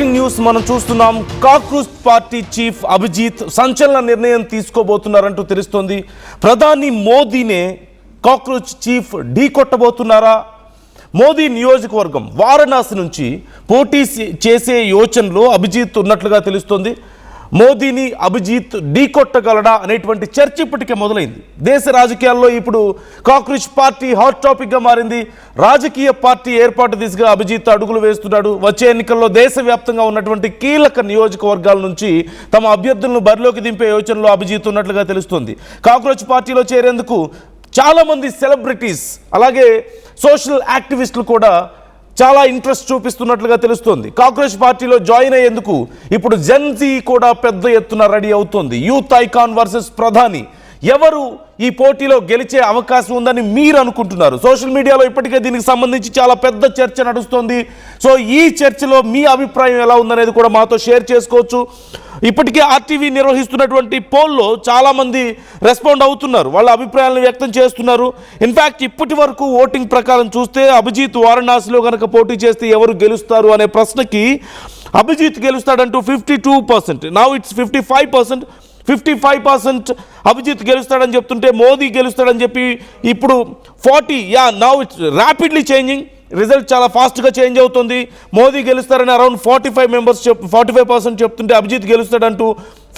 Breaking news మనం చూస్తున్నాం. Cockroach party chief Abhijit సంచలన నిర్ణయం తీసుకోబోతున్నారంటూ తెలుస్తోంది. ప్రధాని మోదీనే కాక్రోచ్ చీఫ్ ఢీ కొట్టబోతున్నారా? మోదీ నియోజకవర్గం వారణాసి నుంచి పోటీ చేసే యోచనలో అభిజిత్ ఉన్నట్లుగా తెలుస్తోంది. మోదీని అభిజిత్ ఢీ కొట్టగలడా అనేటువంటి చర్చ ఇప్పటికే మొదలైంది. దేశ రాజకీయాల్లో ఇప్పుడు కాక్రోచ్ పార్టీ హాట్ టాపిక్గా మారింది. రాజకీయ పార్టీ ఏర్పాటు దిశగా అభిజిత్ అడుగులు వేస్తున్నాడు. వచ్చే ఎన్నికల్లో దేశవ్యాప్తంగా ఉన్నటువంటి కీలక నియోజకవర్గాల నుంచి తమ అభ్యర్థులను బరిలోకి దింపే యోచనలో అభిజిత్ ఉన్నట్లుగా తెలుస్తోంది. కాక్రోచ్ పార్టీలో చేరేందుకు చాలామంది సెలబ్రిటీస్ అలాగే సోషల్ యాక్టివిస్టులు కూడా చాలా ఇంట్రెస్ట్ చూపిస్తున్నట్లుగా తెలుస్తోంది. కాక్రోచ్ పార్టీలో జాయిన్ అయ్యేందుకు ఇప్పుడు జెన్జీ కూడా పెద్ద ఎత్తున రెడీ అవుతోంది. యూత్ ఐకాన్ వర్సెస్ ప్రధాని ఎవరు ఈ పోటీలో గెలిచే అవకాశం ఉందని మీరు అనుకుంటున్నారు? సోషల్ మీడియాలో ఇప్పటికే దీనికి సంబంధించి చాలా పెద్ద చర్చ నడుస్తోంది. సో ఈ చర్చలో మీ అభిప్రాయం ఎలా ఉందనేది కూడా మాతో షేర్ చేసుకోవచ్చు. ఇప్పటికే ఆర్టీవీ నిర్వహిస్తున్నటువంటి పోల్లో చాలామంది రెస్పాండ్ అవుతున్నారు, వాళ్ళ అభిప్రాయాలను వ్యక్తం చేస్తున్నారు. ఇన్ఫ్యాక్ట్ ఇప్పటి వరకు ఓటింగ్ ప్రకారం చూస్తే అభిజిత్ వారణాసిలో కనుక పోటీ చేస్తే ఎవరు గెలుస్తారు అనే ప్రశ్నకి అభిజిత్ గెలుస్తాడంటూ 52%, నౌ ఇట్స్ 55%. 55% అభిజిత్ గెలుస్తాడని చెప్తుంటే మోదీ గెలుస్తాడని చెప్పి ఇప్పుడు 40. Now it's rapidly changing. Result చాలా ఫాస్ట్గా చేంజ్ అవుతుంది. మోదీ గెలుస్తారని అరౌండ్ 45% చెప్తుంటే అభిజిత్ గెలుస్తాడంటూ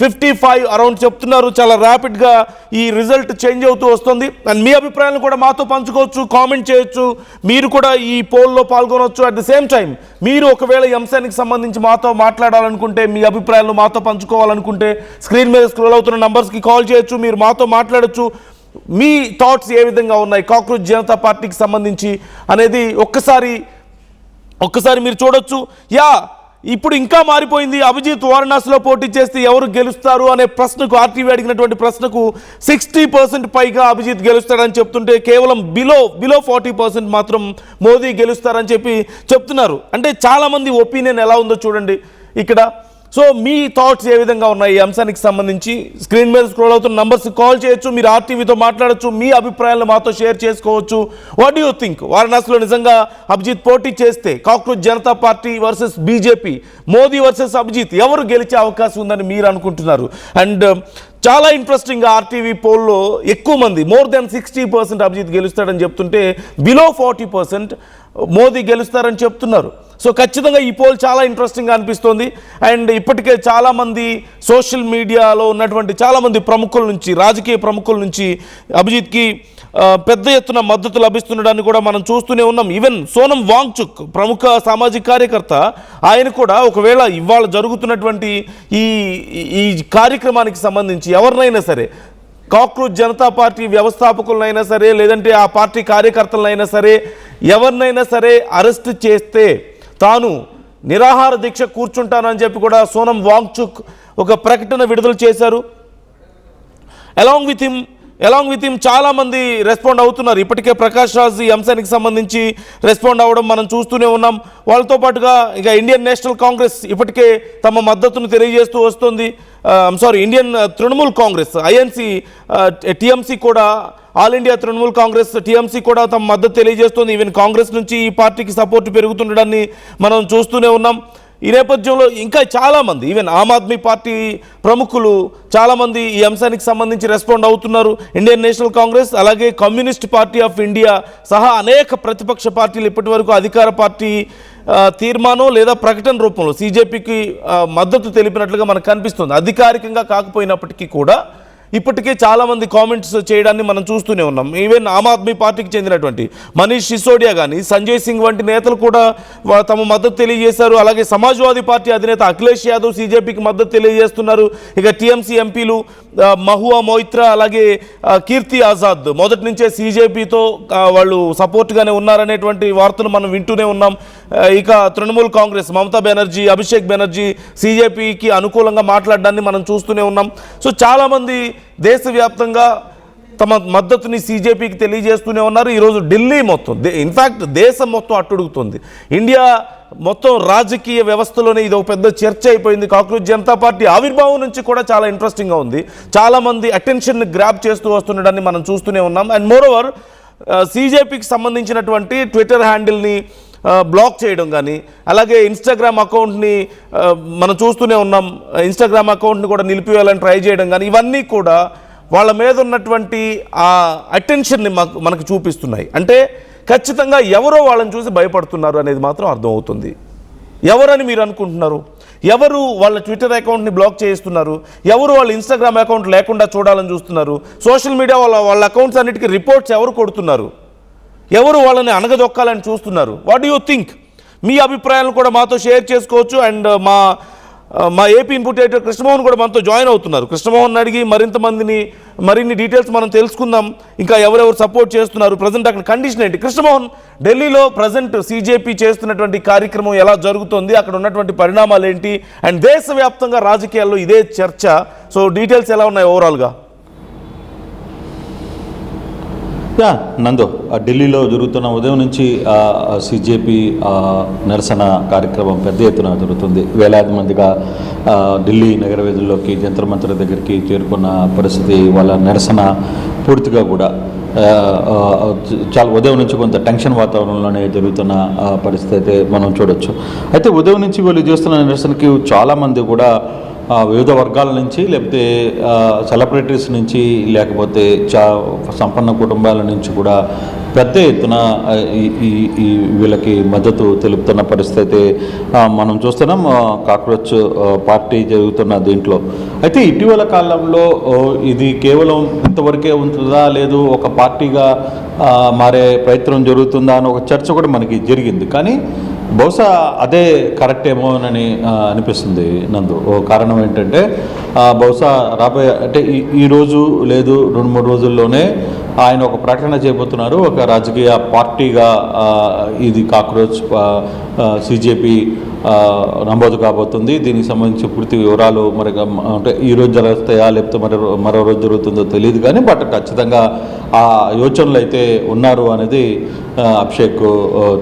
55 అరౌండ్ చెప్తున్నారు. చాలా ర్యాపిడ్గా ఈ రిజల్ట్ చేంజ్ అవుతూ వస్తుంది. అండ్ మీ అభిప్రాయాలను కూడా మాతో పంచుకోవచ్చు, కామెంట్ చేయొచ్చు, మీరు కూడా ఈ పోల్లో పాల్గొనవచ్చు. అట్ ది సేమ్ టైం మీరు ఒకవేళ ఈ అంశానికి సంబంధించి మాతో మాట్లాడాలనుకుంటే, మీ అభిప్రాయాలను మాతో పంచుకోవాలనుకుంటే స్క్రీన్ మీద స్క్రోల్ అవుతున్న నంబర్స్కి కాల్ చేయొచ్చు, మీరు మాతో మాట్లాడచ్చు. మీ థాట్స్ ఏ విధంగా ఉన్నాయి కాక్రోచ్ జనతా పార్టీకి సంబంధించి అనేది ఒక్కసారి మీరు చూడొచ్చు. ఇప్పుడు ఇంకా మారిపోయింది. అభిజిత్ వారణాసిలో పోటీ చేస్తే ఎవరు గెలుస్తారు అనే ప్రశ్నకు, ఆర్టీవీ అడిగినటువంటి ప్రశ్నకు 60% పైగా అభిజిత్ గెలుస్తాడని చెప్తుంటే కేవలం బిలో 40% మాత్రం మోదీ గెలుస్తారని చెప్పి చెప్తున్నారు. అంటే చాలామంది ఒపీనియన్ ఎలా ఉందో చూడండి ఇక్కడ. సో మీ థాట్స్ ఏ విధంగా ఉన్నాయి ఈ అంశానికి సంబంధించి స్క్రీన్ మీద స్క్రోల్ అవుతున్న నంబర్స్ కాల్ చేయొచ్చు, మీరు ఆర్టీవీతో మాట్లాడచ్చు, మీ అభిప్రాయాలను మాతో షేర్ చేసుకోవచ్చు. What do you think? వారణాసిలో నిజంగా అభిజిత్ పోటీ చేస్తే cockroach Janata party versus BJP, Modi versus Abhijit ఎవరు గెలిచే అవకాశం ఉందని మీరు అనుకుంటున్నారు? అండ్ చాలా ఇంట్రెస్టింగ్గా ఆర్టీవీ పోల్లో ఎక్కువ మంది మోర్ దెన్ 60% అభిజిత్ గెలుస్తాడని చెప్తుంటే బిలో 40% మోదీ గెలుస్తారని చెప్తున్నారు. సో ఖచ్చితంగా ఈ పోల్ చాలా ఇంట్రెస్టింగ్గా అనిపిస్తోంది. అండ్ ఇప్పటికే చాలామంది సోషల్ మీడియాలో ఉన్నటువంటి చాలామంది ప్రముఖుల నుంచి, రాజకీయ ప్రముఖుల నుంచి అభిజిత్కి పెద్ద ఎత్తున మద్దతు లభిస్తుండడాన్ని కూడా మనం చూస్తూనే ఉన్నాం. ఈవెన్ సోనం వాంగ్చుక్ ప్రముఖ సామాజిక కార్యకర్త, ఆయన కూడా ఒకవేళ ఇవాళ జరుగుతున్నటువంటి ఈ కార్యక్రమానికి సంబంధించి ఎవరినైనా సరే, కాక్రోచ్ జనతా పార్టీ వ్యవస్థాపకులనైనా సరే, లేదంటే ఆ పార్టీ కార్యకర్తలనైనా సరే, ఎవరినైనా సరే అరెస్ట్ చేస్తే తాను నిరాహార దీక్ష కూర్చుంటానని చెప్పి కూడా సోనం వాంగ్చుక్ ఒక ప్రకటన విడుదల చేశారు. అలాంగ్ విత్ హిమ్ చాలామంది రెస్పాండ్ అవుతున్నారు. ఇప్పటికే ప్రకాష్ రాజ్ ఈ అంశానికి సంబంధించి రెస్పాండ్ అవ్వడం మనం చూస్తూనే ఉన్నాం. వాళ్ళతో పాటుగా ఇక ఇండియన్ నేషనల్ కాంగ్రెస్ ఇప్పటికే తమ మద్దతును తెలియజేస్తూ వస్తుంది. Indian Trinamool Congress INC, TMC కూడా, all India Trinamool Congress TMC కూడా తమ మద్దతు తెలియజేస్తుంది. ఈవెన్ కాంగ్రెస్ నుంచి ఈ పార్టీకి సపోర్ట్ పెరుగుతుండడాన్ని మనం చూస్తూనే ఉన్నాం. ఈ నేపథ్యంలో ఇంకా చాలామంది, ఈవెన్ ఆమ్ ఆద్మీ పార్టీ ప్రముఖులు చాలామంది ఈ అంశానికి సంబంధించి రెస్పాండ్ అవుతున్నారు. ఇండియన్ నేషనల్ కాంగ్రెస్ అలాగే కమ్యూనిస్ట్ పార్టీ ఆఫ్ ఇండియా సహా అనేక ప్రతిపక్ష పార్టీలు ఇప్పటి వరకు అధికార పార్టీ తీర్మానం లేదా ప్రకటన రూపంలో సీజేపీకి మద్దతు తెలిపినట్లుగా మనకు కనిపిస్తుంది. అధికారికంగా కాకపోయినప్పటికీ కూడా ఇప్పటికే చాలామంది కామెంట్స్ చేయడాన్ని మనం చూస్తూనే ఉన్నాం. ఈవెన్ ఆమ్ ఆద్మీ పార్టీకి చెందినటువంటి మనీష్ సిసోడియా కానీ, సంజయ్ సింగ్ వంటి నేతలు కూడా తమ మద్దతు తెలియజేశారు. అలాగే సమాజ్వాదీ పార్టీ అధినేత అఖిలేష్ యాదవ్ సీజేపీకి మద్దతు తెలియజేస్తున్నారు. ఇక టీఎంసీ ఎంపీలు మహువా మొయిత్రా అలాగే కీర్తి ఆజాద్ మొదటి నుంచే సీజేపీతో వాళ్ళు సపోర్ట్గానే ఉన్నారనేటువంటి వార్తలు మనం వింటూనే ఉన్నాం. ఇక తృణమూల్ కాంగ్రెస్ మమతా బెనర్జీ, అభిషేక్ బెనర్జీ సీజేపీకి అనుకూలంగా మాట్లాడడాన్ని మనం చూస్తూనే ఉన్నాం. సో చాలామంది దేశవ్యాప్తంగా తమ మద్దతుని సీజేపీకి తెలియజేస్తూనే ఉన్నారు. ఈరోజు ఢిల్లీ మొత్తం, ఇన్ఫ్యాక్ట్ దేశం మొత్తం అట్టుడుగుతుంది. ఇండియా మొత్తం రాజకీయ వ్యవస్థలోనే ఇది ఒక పెద్ద చర్చ అయిపోయింది. కాక్రోచ్ జనతా పార్టీ ఆవిర్భావం నుంచి కూడా చాలా ఇంట్రెస్టింగ్గా ఉంది. చాలామంది అటెన్షన్ గ్రాబ్ చేస్తూ వస్తుండడాన్ని మనం చూస్తూనే ఉన్నాం. అండ్ మోరోవర్ సీజేపీకి సంబంధించినటువంటి ట్విట్టర్ హ్యాండిల్ని బ్లాక్ చేయడం కానీ, అలాగే ఇన్స్టాగ్రామ్ అకౌంట్ని మనం చూస్తూనే ఉన్నాం, ఇన్స్టాగ్రామ్ అకౌంట్ని కూడా నిలిపివేయాలని ట్రై చేయడం కానీ, ఇవన్నీ కూడా వాళ్ళ మీద ఉన్నటువంటి ఆ అటెన్షన్ని మనకు చూపిస్తున్నాయి. అంటే ఖచ్చితంగా ఎవరో వాళ్ళని చూసి భయపడుతున్నారు అనేది మాత్రం అర్థమవుతుంది. ఎవరని మీరు అనుకుంటున్నారు? ఎవరు వాళ్ళ ట్విట్టర్ అకౌంట్ని బ్లాక్ చేయిస్తున్నారు? ఎవరు వాళ్ళ ఇన్స్టాగ్రామ్ అకౌంట్ లేకుండా చూడాలని చూస్తున్నారు? సోషల్ మీడియా వాళ్ళ అకౌంట్స్ అన్నిటికీ రిపోర్ట్స్ ఎవరు కొడుతున్నారు? ఎవరు వాళ్ళని అనగదొక్కాలని చూస్తున్నారు? What do you think? మీ అభిప్రాయాలను కూడా మాతో షేర్ చేసుకోవచ్చు. అండ్ మా ఏపీ ఇన్పుట్ ఎడిటర్ కృష్ణమోహన్ కూడా మనతో జాయిన్ అవుతున్నారు. కృష్ణమోహన్ అడిగి మరిన్ని డీటెయిల్స్ మనం తెలుసుకుందాం. ఇంకా ఎవరెవరు సపోర్ట్ చేస్తున్నారు, ప్రజెంట్ అక్కడ కండిషన్ ఏంటి? కృష్ణమోహన్, ఢిల్లీలో ప్రజెంట్ CJP చేస్తున్నటువంటి కార్యక్రమం ఎలా జరుగుతుంది, అక్కడ ఉన్నటువంటి పరిణామాలు ఏంటి, అండ్ దేశవ్యాప్తంగా రాజకీయాల్లో ఇదే చర్చ. సో డీటెయిల్స్ ఎలా ఉన్నాయి ఓవరాల్గా? నందు, ఢిల్లీలో జరుగుతున్న ఉదయం నుంచి CJP నిరసన కార్యక్రమం పెద్ద ఎత్తున జరుగుతుంది. వేలాది మందిగా ఢిల్లీ నగర వీధుల్లోకి, జంతర్ మంతర్ దగ్గరికి చేరుకున్న పరిస్థితి. వాళ్ళ నిరసన పూర్తిగా కూడా చాలా ఉదయం నుంచి కొంత టెన్షన్ వాతావరణంలోనే జరుగుతున్న పరిస్థితి అయితే మనం చూడొచ్చు. అయితే ఉదయం నుంచి వీళ్ళు చేస్తున్న నిరసనకి చాలామంది కూడా వివిధ వర్గాల నుంచి, లేకపోతే సెలబ్రిటీస్ నుంచి, లేకపోతే సంపన్న కుటుంబాల నుంచి కూడా పెద్ద ఎత్తున వీళ్ళకి మద్దతు తెలుపుతున్న పరిస్థితి అయితే మనం చూస్తున్నాం. కాక్రోచ్ పార్టీ జరుగుతున్న దీంట్లో అయితే ఇటీవల కాలంలో ఇది కేవలం ఇంతవరకే ఉంటుందా, లేదు ఒక పార్టీగా మారే ప్రయత్నం జరుగుతుందా అని ఒక చర్చ కూడా మనకి జరిగింది. కానీ బహుశా అదే కరెక్ట్ ఏమోనని అనిపిస్తుంది నందు. కారణం ఏంటంటే బహుశా రాబోయే అంటే ఈరోజు లేదు 2-3 రోజుల్లోనే ఆయన ఒక ప్రకటన చేయబోతున్నారు. ఒక రాజకీయ పార్టీగా ఇది కాక్రోచ్ CJP నమోదు కాబోతుంది. దీనికి సంబంధించి పూర్తి వివరాలు మరి అంటే ఈరోజు జరుగుతాయా లేకపోతే మరో రోజు జరుగుతుందో తెలియదు. కానీ బట్ ఖచ్చితంగా ఆ యోచనలు అయితే ఉన్నారు అనేది అభిషేక్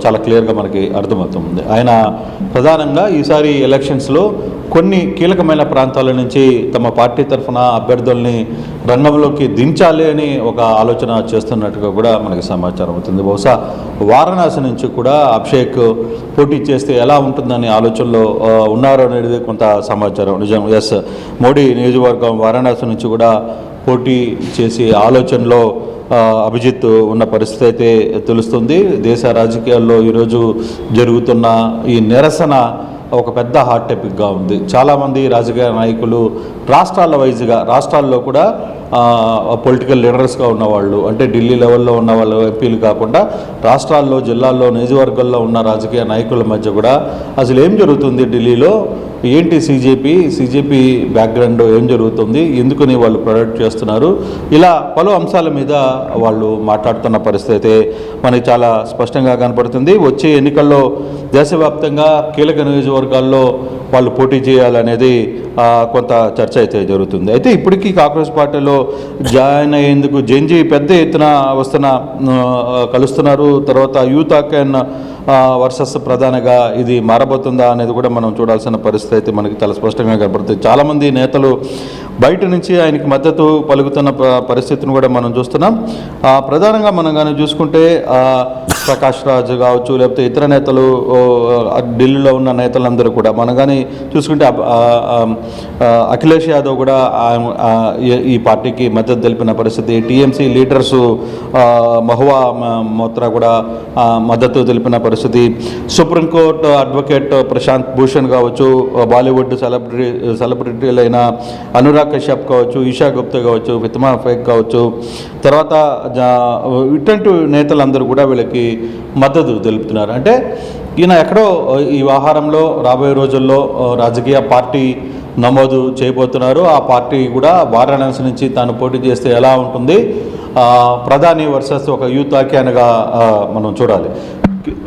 చాలా క్లియర్గా మనకి అర్థమవుతుంది. ఆయన ప్రధానంగా ఈసారి ఎలక్షన్స్లో కొన్ని కీలకమైన ప్రాంతాల నుంచి తమ పార్టీ తరఫున అభ్యర్థుల్ని రంగంలోకి దించాలి అని ఒక ఆలోచన చేస్తున్నట్టుగా కూడా మనకి సమాచారం అవుతుంది. బహుశా వారణాసి నుంచి కూడా అభిషేక్ పోటీ చేస్తే ఎలా ఉంటుందనే ఆలోచనలో ఉన్నారు అనేది కొంత సమాచారం. నిజం, ఎస్, మోడీ నియోజకవర్గం వారణాసి నుంచి కూడా పోటీ చేసే ఆలోచనలో అభిజిత్ ఉన్న పరిస్థితి అయితే తెలుస్తుంది. దేశ రాజకీయాల్లో ఈరోజు జరుగుతున్న ఈ నిరసన ఒక పెద్ద హాట్ టాపిక్గా ఉంది. చాలామంది రాజకీయ నాయకులు రాష్ట్రాల్లో కూడా పొలిటికల్ లీడర్స్గా ఉన్నవాళ్ళు, అంటే ఢిల్లీ లెవెల్లో ఉన్న వాళ్ళు ఎంపీలు కాకుండా రాష్ట్రాల్లో, జిల్లాల్లో, నియోజకవర్గాల్లో ఉన్న రాజకీయ నాయకుల మధ్య కూడా అసలు ఏం జరుగుతుంది ఢిల్లీలో, ఏంటి CJP బ్యాక్గ్రౌండ్ ఏం జరుగుతుంది, ఎందుకని వాళ్ళు ప్రొడక్ట్ చేస్తున్నారు, ఇలా పలు అంశాల మీద వాళ్ళు మాట్లాడుతున్న పరిస్థితి అయితే మనకి చాలా స్పష్టంగా కనపడుతుంది. వచ్చే ఎన్నికల్లో దేశవ్యాప్తంగా కీలక నియోజకవర్గాల్లో వాళ్ళు పోటీ చేయాలనేది కొంత చర్చ అయితే జరుగుతుంది. అయితే ఇప్పటికీ కాంగ్రెస్ పార్టీలో జాయిన్ అయ్యేందుకు జెన్జీ పెద్ద ఎత్తున కలుస్తున్నారు. తర్వాత యూత్ అకాన్ వర్సెస్ ప్రధానిగా ఇది మారబోతుందా అనేది కూడా మనం చూడాల్సిన పరిస్థితి అయితే మనకి చాలా స్పష్టంగా కనపడుతుంది. చాలామంది నేతలు బయట నుంచి ఆయనకి మద్దతు పలుకుతున్న పరిస్థితిని కూడా మనం చూస్తున్నాం. ప్రధానంగా మనం కానీ చూసుకుంటే ప్రకాష్ రాజ్ కావచ్చు, లేకపోతే ఇతర నేతలు, ఢిల్లీలో ఉన్న నేతలందరూ కూడా మనం కానీ చూసుకుంటే అఖిలేష్ యాదవ్ కూడా ఈ పార్టీకి మద్దతు తెలిపిన పరిస్థితి. టీఎంసీ లీడర్సు మహువా మోత్రా కూడా మద్దతు తెలిపిన పరిస్థితి. సుప్రీంకోర్టు అడ్వకేట్ ప్రశాంత్ భూషణ్ కావచ్చు, బాలీవుడ్ సెలబ్రిటీలైన అనురాగ్ కశ్యప్ కావచ్చు, ఈషా గుప్తా కావచ్చు, ఫిత్మా ఫేక్ కావచ్చు, తర్వాత ఇటువంటి నేతలందరూ కూడా వీళ్ళకి మద్దతు తెలుపుతున్నారు. అంటే ఈయన ఎక్కడో ఈ వ్యవహారంలో రాబోయే రోజుల్లో రాజకీయ పార్టీ నమోదు చేయబోతున్నారు. ఆ పార్టీ కూడా వారణాసి నుంచి తాను పోటీ చేస్తే ఎలా ఉంటుంది, ప్రధాని వర్సెస్ ఒక యూత్ ఆఖ్యానగా మనం చూడాలి.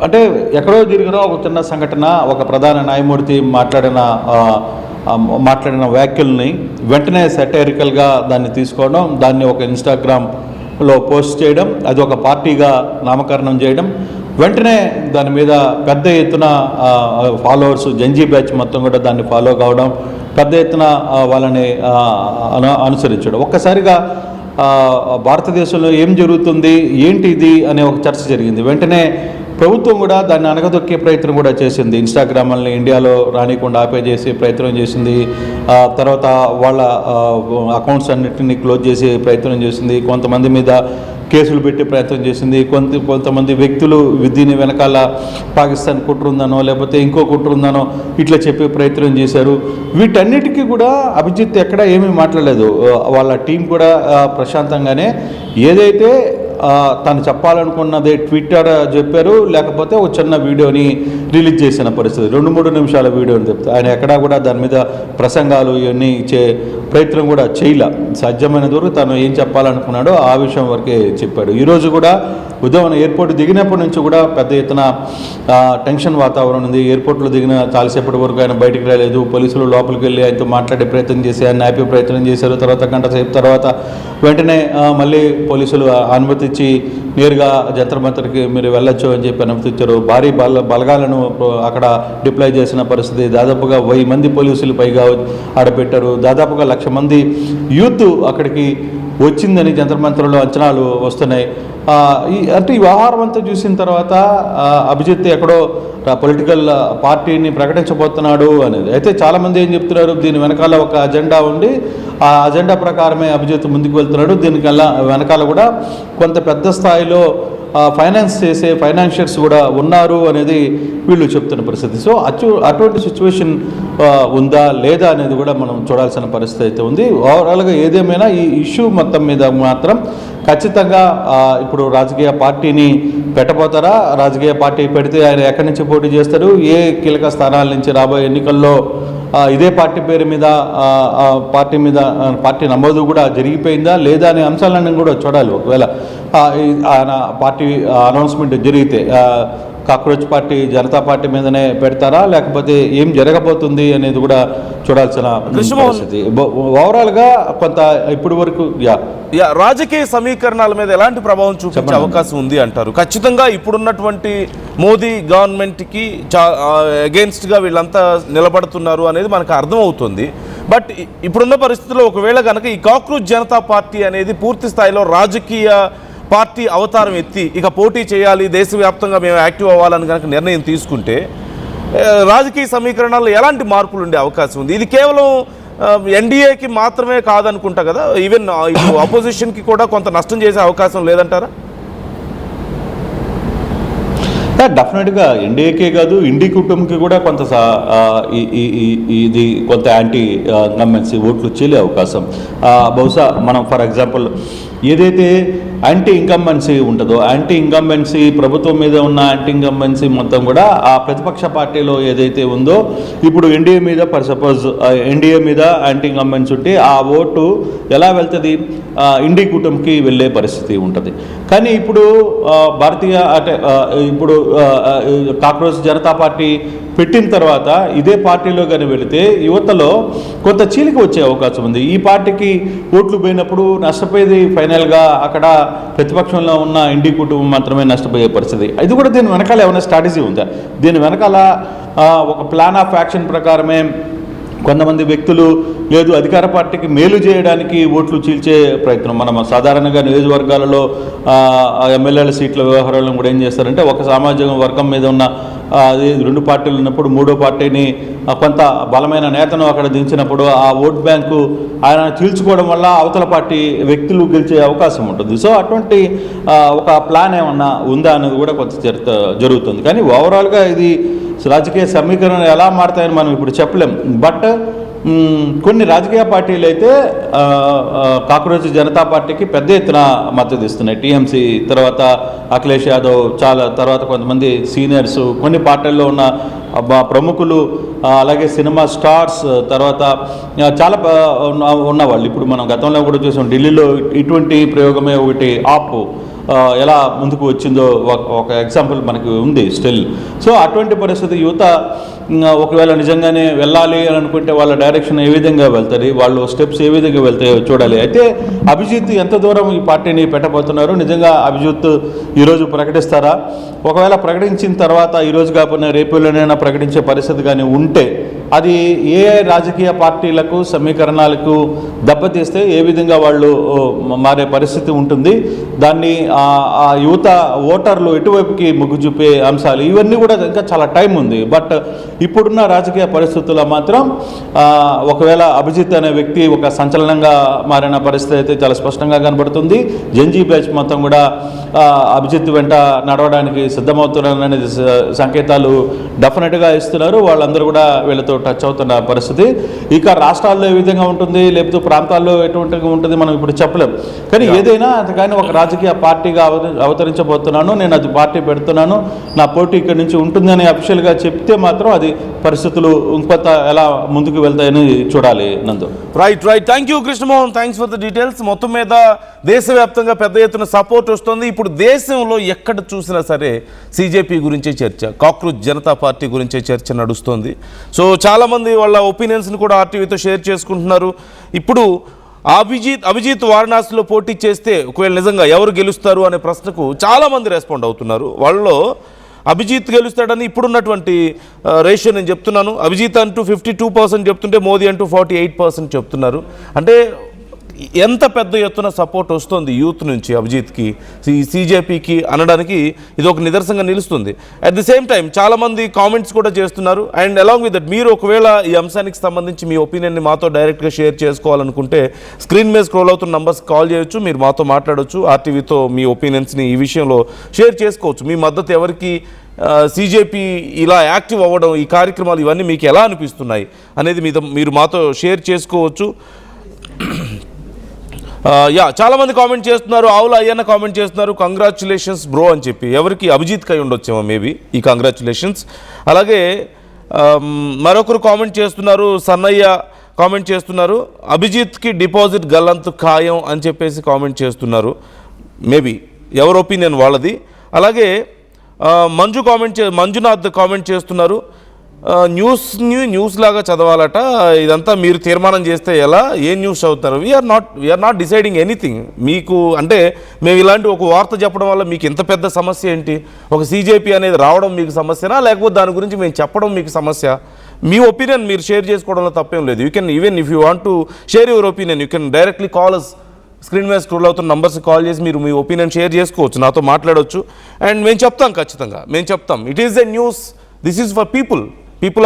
అంటే ఎక్కడో జరిగిన ఒక చిన్న సంఘటన, ఒక ప్రధాన న్యాయమూర్తి మాట్లాడిన వ్యాఖ్యల్ని వెంటనే సెటైరికల్గా దాన్ని తీసుకోవడం, దాన్ని ఒక ఇన్స్టాగ్రామ్లో పోస్ట్ చేయడం, అది ఒక పార్టీగా నామకరణం చేయడం, వెంటనే దాని మీద పెద్ద ఎత్తున ఫాలోవర్స్, జంజీ బ్యాచ్ మొత్తం కూడా దాన్ని ఫాలో కావడం, పెద్ద ఎత్తున వాళ్ళని అనుసరించడం. ఒక్కసారిగా భారతదేశంలో ఏం జరుగుతుంది, ఏంటి ఇది అనే ఒక చర్చ జరిగింది. వెంటనే ప్రభుత్వం కూడా దాన్ని అనగదొక్కే ప్రయత్నం కూడా చేసింది. ఇన్స్టాగ్రామ్ని ఇండియాలో రానికుండా ఆపే చేసే ప్రయత్నం చేసింది. తర్వాత వాళ్ళ అకౌంట్స్ అన్నిటిని క్లోజ్ చేసే ప్రయత్నం చేసింది. కొంతమంది మీద కేసులు పెట్టే ప్రయత్నం చేసింది. కొంతమంది వ్యక్తులు దీని వెనకాల పాకిస్తాన్ కుట్ర ఉందనో లేకపోతే ఇంకో కుట్ర ఉందనో ఇట్లా చెప్పే ప్రయత్నం చేశారు. వీటన్నిటికీ కూడా అభిజిత్ ఎక్కడ ఏమీ మాట్లాడలేదు. వాళ్ళ టీం కూడా ప్రశాంతంగానే ఏదైతే తను చెప్పాలనుకున్నది ట్విట్టర్ చెప్పారు, లేకపోతే ఒక చిన్న వీడియోని రిలీజ్ చేసిన పరిస్థితి, 2-3 నిమిషాల వీడియోని చెప్తే ఆయన ఎక్కడా కూడా దాని మీద ప్రసంగాలు ఇవన్నీ ఇచ్చే ప్రయత్నం కూడా చేయలే. సాధ్యమైనంత వరకు తను ఏం చెప్పాలనుకున్నాడో ఆ విషయం వరకే చెప్పాడు. ఈరోజు కూడా ఉదయం ఎయిర్పోర్ట్ దిగినప్పటి నుంచి కూడా పెద్ద ఎత్తున టెన్షన్ వాతావరణం ఉంది. ఎయిర్పోర్ట్లో దిగిన చాలాసేపటి వరకు ఆయన బయటికి రాలేదు. పోలీసులు లోపలికి వెళ్ళి ఆయనతో మాట్లాడే ప్రయత్నం చేసి ఆయన ఆపే ప్రయత్నం చేశారు. తర్వాత గంట సేపు తర్వాత వెంటనే మళ్ళీ పోలీసులు అనుమతి ఇచ్చి నేరుగా జంతర్ మంతర్కి మీరు వెళ్ళొచ్చు అని చెప్పి అనుమతి ఇచ్చారు. భారీ బలగాలను అక్కడ డిప్లాయ్ చేసిన పరిస్థితి. దాదాపుగా 1000 మంది పోలీసులు పైగా ఆడపెట్టారు. దాదాపుగా 1,00,000 మంది యూత్ అక్కడికి వచ్చిందని జంతర్ మంతర్లో అంచనాలు వస్తున్నాయి. అంటే ఈ వ్యవహారం అంతా చూసిన తర్వాత అభిజిత్ ఎక్కడో పొలిటికల్ పార్టీని ప్రకటించబోతున్నాడు అనేది. అయితే చాలామంది ఏం చెప్తున్నారు, దీని వెనకాల ఒక అజెండా ఉండి ఆ అజెండా ప్రకారమే అభిజిత్ ముందుకు వెళ్తున్నాడు. దీనికల్లా వెనకాల కూడా కొంత పెద్ద స్థాయిలో ఫైనాన్స్ చేసే ఫైనాన్షియర్స్ కూడా ఉన్నారు అనేది వీళ్ళు చెప్తున్న పరిస్థితి. సో అటువంటి సిచ్యువేషన్ ఉందా లేదా అనేది కూడా మనం చూడాల్సిన పరిస్థితి అయితే ఉంది. ఓవరాల్గా ఏదేమైనా ఈ ఇష్యూ మొత్తం మీద మాత్రం ఖచ్చితంగా ఇప్పుడు రాజకీయ పార్టీని పెట్టబోతారా, రాజకీయ పార్టీ పెడితే ఆయన ఎక్కడి నుంచి పోటీ చేస్తారు, ఏ కీలక స్థానాల నుంచి రాబోయే ఎన్నికల్లో ఇదే పార్టీ పేరు మీద పార్టీ నమోదు కూడా జరిగిపోయిందా లేదా అనే అంశాలన్నీ కూడా చూడాలి. ఒకవేళ ఆయన పార్టీ అనౌన్స్మెంట్ జరిగితే కాక్రోచ్ పార్టీ జనతా పార్టీ మీదనే పెడతారా లేకపోతే ఏం జరగబోతుంది అనేది కూడా చూడాల్సిన పరిస్థితి. ఓవరాల్గా కొంత ఇప్పటి వరకు రాజకీయ సమీకరణాల మీద ఎలాంటి ప్రభావం చూపించే అవకాశం ఉంది అంటారు? ఖచ్చితంగా ఇప్పుడున్నటువంటి మోదీ గవర్నమెంట్కి అగెయిన్స్ట్గా వీళ్ళంతా నిలబడుతున్నారు అనేది మనకు అర్థమవుతుంది. బట్ ఇప్పుడున్న పరిస్థితుల్లో ఒకవేళ కనుక ఈ కాక్రోచ్ జనతా పార్టీ అనేది పూర్తి స్థాయిలో రాజకీయ పార్టీ అవతారం ఎత్తి ఇక పోటీ చేయాలి, దేశవ్యాప్తంగా మేము యాక్టివ్ అవ్వాలని కనుక నిర్ణయం తీసుకుంటే రాజకీయ సమీకరణాల్లో ఎలాంటి మార్పులు ఉండే అవకాశం ఉంది? ఇది కేవలం ఎన్డీఏకి మాత్రమే కాదనుకుంటా కదా, ఈవెన్ ఆపోజిషన్కి కూడా కొంత నష్టం చేసే అవకాశం లేదంటారా? డెఫినెట్గా ఎన్డీఏకే కాదు, ఇండి కుటుంబంకి కూడా కొంత ఇది కొంత యాంటీ ఇన్కంబెన్సీ ఓట్లు చెల్లే అవకాశం. బహుశా మనం ఫర్ ఎగ్జాంపుల్ ఏదైతే యాంటీ ఇన్కంబెన్సీ ఉంటుందో, యాంటీ ఇన్కంబెన్సీ ప్రభుత్వం మీద ఉన్న యాంటీ ఇన్కంబెన్సీ మొత్తం కూడా ఆ ప్రతిపక్ష పార్టీలో ఏదైతే ఉందో ఇప్పుడు ఎన్డీఏ మీద ఫర్ సపోజ్ ఎన్డీఏ మీద యాంటీ ఇన్కంబెన్సీ ఉంటే ఆ ఓటు ఎలా వెళ్తుంది, ఇండి కుటుంబంకి వెళ్ళే పరిస్థితి ఉంటుంది. కానీ ఇప్పుడు భారతీయ అంటే ఇప్పుడు కాక్రోచ్ జనతా పార్టీ పెట్టిన తర్వాత ఇదే పార్టీలో కానీ వెళితే యువతలో కొంత చీలిక వచ్చే అవకాశం ఉంది. ఈ పార్టీకి ఓట్లు పోయినప్పుడు నష్టపోయేది ఫైనల్గా అక్కడ ప్రతిపక్షంలో ఉన్న ఇండి కుటుంబం మాత్రమే నష్టపోయే పరిస్థితి. ఇది కూడా దీని వెనకాల ఏమైనా స్ట్రాటజీ ఉందా? దీని వెనకాల ఒక ప్లాన్ ఆఫ్ యాక్షన్ ప్రకారమే కొంతమంది వ్యక్తులు లేదు అధికార పార్టీకి మేలు చేయడానికి ఓట్లు చీల్చే ప్రయత్నం. మనం సాధారణంగా నియోజకవర్గాలలో ఎమ్మెల్యేల సీట్ల వ్యవహారాలను కూడా ఏం చేస్తారంటే ఒక సామాజిక వర్గం మీద ఉన్న 2 పార్టీలు ఉన్నప్పుడు 3వ పార్టీని కొంత బలమైన నేతను అక్కడ దించినప్పుడు ఆ ఓట్ బ్యాంకు ఆయన చీల్చుకోవడం వల్ల అవతల పార్టీ వ్యక్తులు గెలిచే అవకాశం ఉంటుంది. సో అటువంటి ఒక ప్లాన్ ఏమన్నా ఉందా అనేది కూడా కొంత జరుగుతుంది. కానీ ఓవరాల్గా ఇది రాజకీయ సమీకరణలు ఎలా మారుతాయని మనం ఇప్పుడు చెప్పలేం. బట్ కొన్ని రాజకీయ పార్టీలు అయితే కాక్రోచ్ జనతా పార్టీకి పెద్ద ఎత్తున మద్దతు ఇస్తున్నాయి. టీఎంసీ తర్వాత అఖిలేష్ యాదవ్, చాలా తర్వాత కొంతమంది సీనియర్స్, కొన్ని పార్టీల్లో ఉన్న ప్రముఖులు, అలాగే సినిమా స్టార్స్, తర్వాత చాలా ఉన్నవాళ్ళు. ఇప్పుడు మనం గతంలో కూడా చూసాం, ఢిల్లీలో ఇటువంటి ప్రయోగమే ఒకటి ఆప్ ఎలా ముందుకు వచ్చిందో ఒక ఎగ్జాంపుల్ మనకి ఉంది స్టిల్. సో అటువంటి పరిస్థితి యువత ఒకవేళ నిజంగానే వెళ్ళాలి అని అనుకుంటే వాళ్ళ డైరెక్షన్ ఏ విధంగా వెళ్తుంది, వాళ్ళు స్టెప్స్ ఏ విధంగా వెళ్తాయో చూడాలి. అయితే అభిజిత్ ఎంత దూరం ఈ పార్టీని పెట్టబోతున్నారు, నిజంగా అభిజిత్ ఈరోజు ప్రకటిస్తారా? ఒకవేళ ప్రకటించిన తర్వాత ఈరోజు కాకుండా రేపులోనైనా ప్రకటించే పరిస్థితి కానీ ఉంటే అది ఏ రాజకీయ పార్టీలకు సమీకరణాలకు దెబ్బతీస్తే ఏ విధంగా వాళ్ళు మారే పరిస్థితి ఉంటుంది, దాన్ని ఆ యువత ఓటర్లు ఎటువైపుకి మొగ్గు చూపే అంశాలు ఇవన్నీ కూడా ఇంకా చాలా టైం ఉంది. బట్ ఇప్పుడున్న రాజకీయ పరిస్థితుల్లో మాత్రం ఒకవేళ అభిజిత్ అనే వ్యక్తి ఒక సంచలనంగా మారిన పరిస్థితి అయితే చాలా స్పష్టంగా కనబడుతుంది. జెన్జీ బ్యాచ్ మొత్తం కూడా అభిజిత్ వెంట నడవడానికి సిద్ధమవుతున్నారనే సంకేతాలు డెఫినెట్గా ఇస్తున్నారు. వాళ్ళందరూ కూడా వీళ్ళతో టచ్ అవుతున్న పరిస్థితి. ఇక రాష్ట్రాల్లో ఏ విధంగా ఉంటుంది, లేకపోతే ప్రాంతాల్లో ఎటువంటిగా ఉంటుంది మనం ఇప్పుడు చెప్పలేం. కానీ ఏదైనా కానీ ఒక రాజకీయ పార్టీగా అవతరించబోతున్నాను, నేను అది పార్టీ పెడుతున్నాను, నా పోటీ ఇక్కడి నుంచి ఉంటుందని అఫీషియల్గా చెప్తే మాత్రం అది పరిస్థితులు ఇంకొంత ఎలా ముందుకు వెళ్తాయని చూడాలి. నందు right. Thank you Krishnamohan, thanks for the details. మొత్తం మీద దేశవ్యాప్తంగా పెద్ద ఎత్తున సపోర్ట్ వస్తుంది. ఇప్పుడు దేశంలో ఎక్కడ చూసినా సరే సిజేపీ గురించే చర్చ, కాక్రోచ్ జనతా పార్టీ గురించే చర్చ నడుస్తుంది. సో చాలామంది వాళ్ళ ఒపీనియన్స్ని కూడా ఆర్టీవీతో షేర్ చేసుకుంటున్నారు. ఇప్పుడు అభిజిత్ వారణాసిలో పోటీ చేస్తే ఒకవేళ నిజంగా ఎవరు గెలుస్తారు అనే ప్రశ్నకు చాలామంది రెస్పాండ్ అవుతున్నారు. వాళ్ళలో అభిజిత్ గెలుస్తాడని ఇప్పుడున్నటువంటి రేషియో నేను చెప్తున్నాను. అభిజిత్ అంటూ 52% చెప్తుంటే మోదీ అంటూ 48% చెప్తున్నారు. అంటే ఎంత పెద్ద ఎత్తున సపోర్ట్ వస్తుంది యూత్ నుంచి అభిజిత్కి, సిజేపీకి అనడానికి ఇది ఒక నిదర్శనంగా నిలుస్తుంది. అట్ ది సేమ్ టైం చాలామంది కామెంట్స్ కూడా చేస్తున్నారు. అండ్ అలాంగ్ విత్ దట్ మీరు ఒకవేళ ఈ అంశానికి సంబంధించి మీ ఒపీనియన్ని మాతో డైరెక్ట్గా షేర్ చేసుకోవాలనుకుంటే స్క్రీన్ మీద స్క్రోల్ అవుతున్న నంబర్స్ కాల్ చేయొచ్చు, మీరు మాతో మాట్లాడవచ్చు, ఆర్టీవీతో మీ ఒపీనియన్స్ని ఈ విషయంలో షేర్ చేసుకోవచ్చు. మీ మద్దతు ఎవరికి, సిజేపీ ఇలా యాక్టివ్ అవ్వడం, ఈ కార్యక్రమాలు ఇవన్నీ మీకు ఎలా అనిపిస్తున్నాయి అనేది మీరు మాతో షేర్ చేసుకోవచ్చు. చాలామంది కామెంట్ చేస్తున్నారు. ఆవుల అయ్యన్న కామెంట్ చేస్తున్నారు, కంగ్రాచులేషన్స్ బ్రో అని చెప్పి. ఎవరికి? అభిజిత్కి అయి ఉండొచ్చేమో మేబీ ఈ కంగ్రాచులేషన్స్. అలాగే మరొకరు కామెంట్ చేస్తున్నారు, సన్నయ్య కామెంట్ చేస్తున్నారు, అభిజిత్కి డిపాజిట్ గల్లంతు ఖాయం అని చెప్పేసి కామెంట్ చేస్తున్నారు. మేబీ ఎవరి ఒపీనియన్ వాళ్ళది. అలాగే మంజునాథ్ కామెంట్ చేస్తున్నారు, న్యూస్ లాగా చదవాలట, ఇదంతా మీరు తీర్మానం చేస్తే ఎలా, ఏ న్యూస్ చదువుతారు? We're not deciding anything. మీకు అంటే మేము ఇలాంటి ఒక వార్త చెప్పడం వల్ల మీకు ఇంత పెద్ద సమస్య ఏంటి? ఒక సిజేపీ అనేది రావడం మీకు సమస్యనా, లేకపోతే దాని గురించి మేము చెప్పడం మీకు సమస్య? మీ ఒపీనియన్ మీరు షేర్ చేసుకోవడంలో తప్పేం లేదు. You can even if you want to share your opinion you can directly call us. Screen మీద స్క్రోల్ అవుతున్న నంబర్స్ కాల్ చేసి మీరు మీ ఒపీనియన్ షేర్ చేసుకోవచ్చు, నాతో మాట్లాడవచ్చు. అండ్ మేము చెప్తాం, ఖచ్చితంగా మేము చెప్తాం. It is a news, this is for people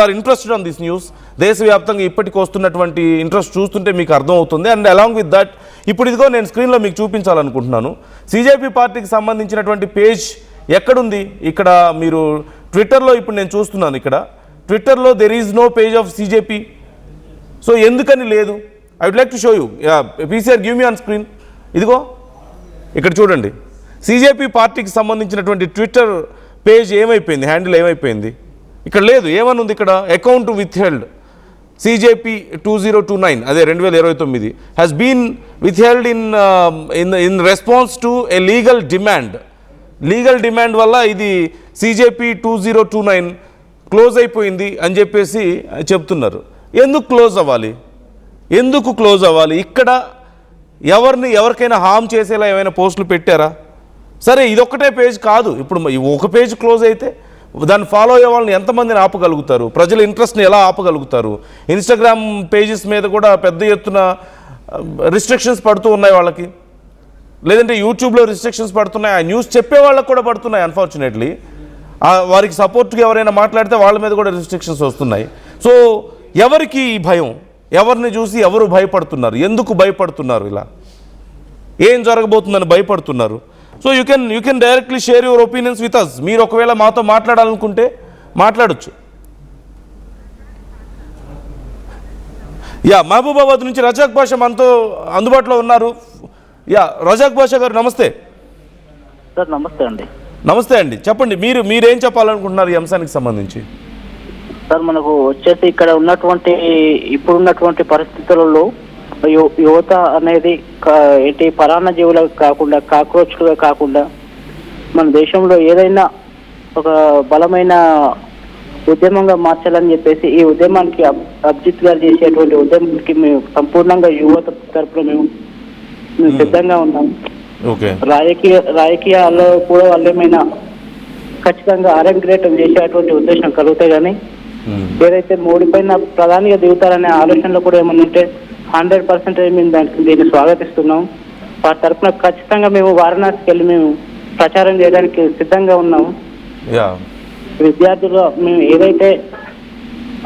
are interested on this news. దేశవ్యాప్తంగా ఇప్పటికి వస్తున్నటువంటి ఇంట్రెస్ట్ చూస్తుంటే మీకు అర్థమవుతుంది. అండ్ అలాంగ్ విత్ దట్ ఇప్పుడు ఇదిగో నేను స్క్రీన్లో మీకు చూపించాలనుకుంటున్నాను. సిజేపీ పార్టీకి సంబంధించినటువంటి పేజ్ ఎక్కడుంది? ఇక్కడ మీరు ట్విట్టర్లో ఇప్పుడు నేను చూస్తున్నాను, ఇక్కడ ట్విట్టర్లో there is no page of CJP. So ఎందుకని లేదు? I would like to show you. PCR give me on screen. ఇదిగో ఇక్కడ చూడండి, సిజేపీ పార్టీకి సంబంధించినటువంటి ట్విట్టర్ పేజ్ ఏమైపోయింది, హ్యాండిల్ ఏమైపోయింది? ఇక్కడ లేదు. ఏమని ఉంది ఇక్కడ? అకౌంట్ విత్హెల్డ్ సిజేపీ 2029, అదే 2029 has been withheld in response to a legal demand వల్ల ఇది సిజేపీ 2029 క్లోజ్ అయిపోయింది అని చెప్పేసి చెప్తున్నారు. ఎందుకు క్లోజ్ అవ్వాలి? ఇక్కడ ఎవరికైనా హామ్ చేసేలా ఏమైనా పోస్టులు పెట్టారా? సరే, ఇదొక్కటే పేజ్ కాదు. ఇప్పుడు ఒక పేజ్ క్లోజ్ అయితే దాన్ని ఫాలో అయ్యే వాళ్ళని ఎంతమందిని ఆపగలుగుతారు? ప్రజల ఇంట్రెస్ట్ని ఎలా ఆపగలుగుతారు? ఇన్స్టాగ్రామ్ పేజెస్ మీద కూడా పెద్ద ఎత్తున రిస్ట్రిక్షన్స్ పడుతూ ఉన్నాయి వాళ్ళకి, లేదంటే యూట్యూబ్లో రిస్ట్రిక్షన్స్ పడుతున్నాయి, ఆ న్యూస్ చెప్పే వాళ్ళకి కూడా పడుతున్నాయి. అన్ఫార్చునేట్లీ వారికి సపోర్ట్గా ఎవరైనా మాట్లాడితే వాళ్ళ మీద కూడా రిస్ట్రిక్షన్స్ వస్తున్నాయి. సో ఎవరికి ఈ భయం? ఎవరిని చూసి ఎవరు భయపడుతున్నారు? ఎందుకు భయపడుతున్నారు? ఇలా ఏం జరగబోతుందని భయపడుతున్నారు? So you can directly share your opinions with us. మీరు ఒకవేళ మాతో మాట్లాడాలనుకుంటే మాట్లాడచ్చు. మహబూబాబాద్ నుంచి రజాక్ బాషా మనతో అందుబాటులో ఉన్నారు. రజాక్ బాషా గారు నమస్తే. సార్ నమస్తే అండి. నమస్తే అండి, చెప్పండి, మీరేం చెప్పాలనుకుంటున్నారు ఈ అంశానికి సంబంధించి? సార్ మనకు వచ్చేసి ఇక్కడ ఇప్పుడున్నటువంటి పరిస్థితులలో యువత అనేది ఏంటి పరాన్న జీవులకు కాకుండా, కాక్రోచ్లుగా కాకుండా మన దేశంలో ఏదైనా ఒక బలమైన ఉద్యమంగా మార్చాలని చెప్పేసి ఈ ఉద్యమానికి అభిజిత్ గారు చేసేటువంటి ఉద్యమానికి మేము సంపూర్ణంగా యువత తరపున మేము సిద్ధంగా ఉన్నాము. రాజకీయాల్లో కూడా వాళ్ళు ఏమైనా ఖచ్చితంగా అరంగేటం చేసేటువంటి ఉద్దేశం కలిగితే కానీ ఏదైతే మోడీ పైన ప్రధానిగా దిగుతారనే ఆలోచనలో కూడా ఏమన్నా ఉంటే 100% మేము దీన్ని స్వాగతిస్తున్నాం. వారి తరఫున ఖచ్చితంగా మేము వారణాసికి వెళ్ళి మేము ప్రచారం చేయడానికి సిద్ధంగా ఉన్నాము. విద్యార్థులు మేము ఏదైతే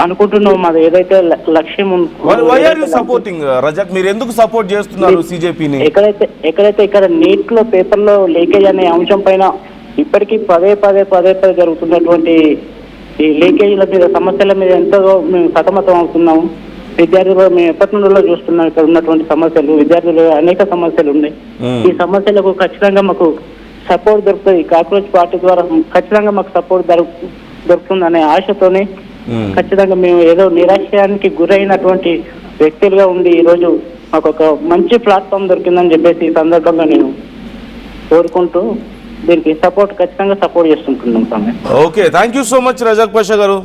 అనుకుంటున్నాం, మాది ఏదైతే లక్ష్యం సపోర్టింగ్ రజాక్, మీరు ఎందుకు సపోర్ట్ చేస్తున్నారు సిజేపీని? ఎక్కడైతే ఇక్కడ నీట్ లో పేపర్ లో లీకేజ్ అనే అంశం పైన ఇప్పటికీ పదే జరుగుతున్నటువంటి ఈ లీకేజీల మీద సమస్యల మీద ఎంతో మేము సతమతం అవుతున్నాము. విద్యార్థులు మేము ఎప్పటి నుండో చూస్తున్నాం ఇక్కడ ఉన్నటువంటి సమస్యలు, విద్యార్థులు అనేక సమస్యలు ఉన్నాయి. ఈ సమస్యలకు ఖచ్చితంగా మాకు సపోర్ట్ దొరుకుతుంది, కాక్రోచ్ పార్టీ ద్వారా ఖచ్చితంగా మాకు సపోర్ట్ దొరుకుతుంది అనే ఆశతోనే ఖచ్చితంగా మేము ఏదో నిరాశయానికి గురైనటువంటి వ్యక్తులుగా ఉండి ఈరోజు మాకు ఒక మంచి ప్లాట్ఫామ్ దొరికిందని చెప్పేసి ఈ సందర్భంగా నేను కోరుకుంటూ దీనికి ఖచ్చితంగా సపోర్ట్ చేస్తుంటున్నాం స్వామి. Okay, thank you so much Razak Pasha garu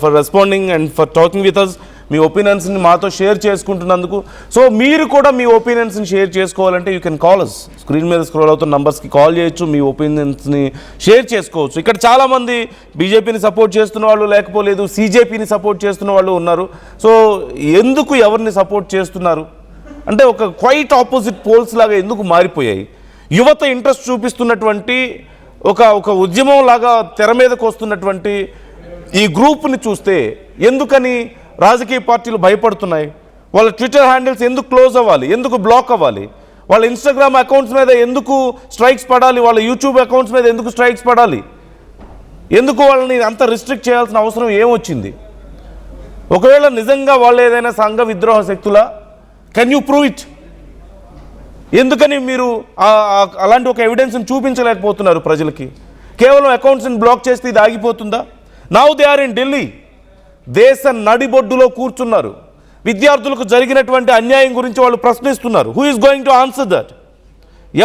for responding and for talking with us. మీ ఒపీనియన్స్ని మాతో షేర్ చేసుకుంటున్నందుకు. సో మీరు కూడా మీ ఒపీనియన్స్ని షేర్ చేసుకోవాలంటే you can call us. Screen మీద స్క్రోల్ అవుతున్న నంబర్స్కి కాల్ చేయొచ్చు, మీ ఒపీనియన్స్ని షేర్ చేసుకోవచ్చు. ఇక్కడ చాలామంది బీజేపీని సపోర్ట్ చేస్తున్న వాళ్ళు లేకపోలేదు, సీజేపీని సపోర్ట్ చేస్తున్న వాళ్ళు ఉన్నారు. సో ఎందుకు ఎవరిని సపోర్ట్ చేస్తున్నారు అంటే ఒక క్వైట్ ఆపోజిట్ పోల్స్ లాగా ఎందుకు మారిపోయాయి? యువత ఇంట్రెస్ట్ చూపిస్తున్నటువంటి ఒక ఉద్యమం లాగా తెర మీదకు వస్తున్నటువంటి ఈ గ్రూప్ని చూస్తే ఎందుకని రాజకీయ పార్టీలు భయపడుతున్నాయి? వాళ్ళ ట్విట్టర్ హ్యాండిల్స్ ఎందుకు క్లోజ్ అవ్వాలి, ఎందుకు బ్లాక్ అవ్వాలి? వాళ్ళ ఇన్స్టాగ్రామ్ అకౌంట్స్ మీద ఎందుకు స్ట్రైక్స్ పడాలి? వాళ్ళ యూట్యూబ్ అకౌంట్స్ మీద ఎందుకు స్ట్రైక్స్ పడాలి? ఎందుకు వాళ్ళని అంత రిస్ట్రిక్ట్ చేయాల్సిన అవసరం ఏమొచ్చింది? ఒకవేళ నిజంగా వాళ్ళు ఏదైనా సంఘ విద్రోహ శక్తులా? Can you prove it? ఎందుకని మీరు అలాంటి ఒక ఎవిడెన్స్ని చూపించలేకపోతున్నారు ప్రజలకి? కేవలం అకౌంట్స్ని బ్లాక్ చేస్తే ఇది ఆగిపోతుందా? Now they are in Delhi, దేశ నడిబొడ్డులో కూర్చున్నారు. విద్యార్థులకు జరిగినటువంటి అన్యాయం గురించి వాళ్ళు ప్రశ్నిస్తున్నారు. Who is going to answer that?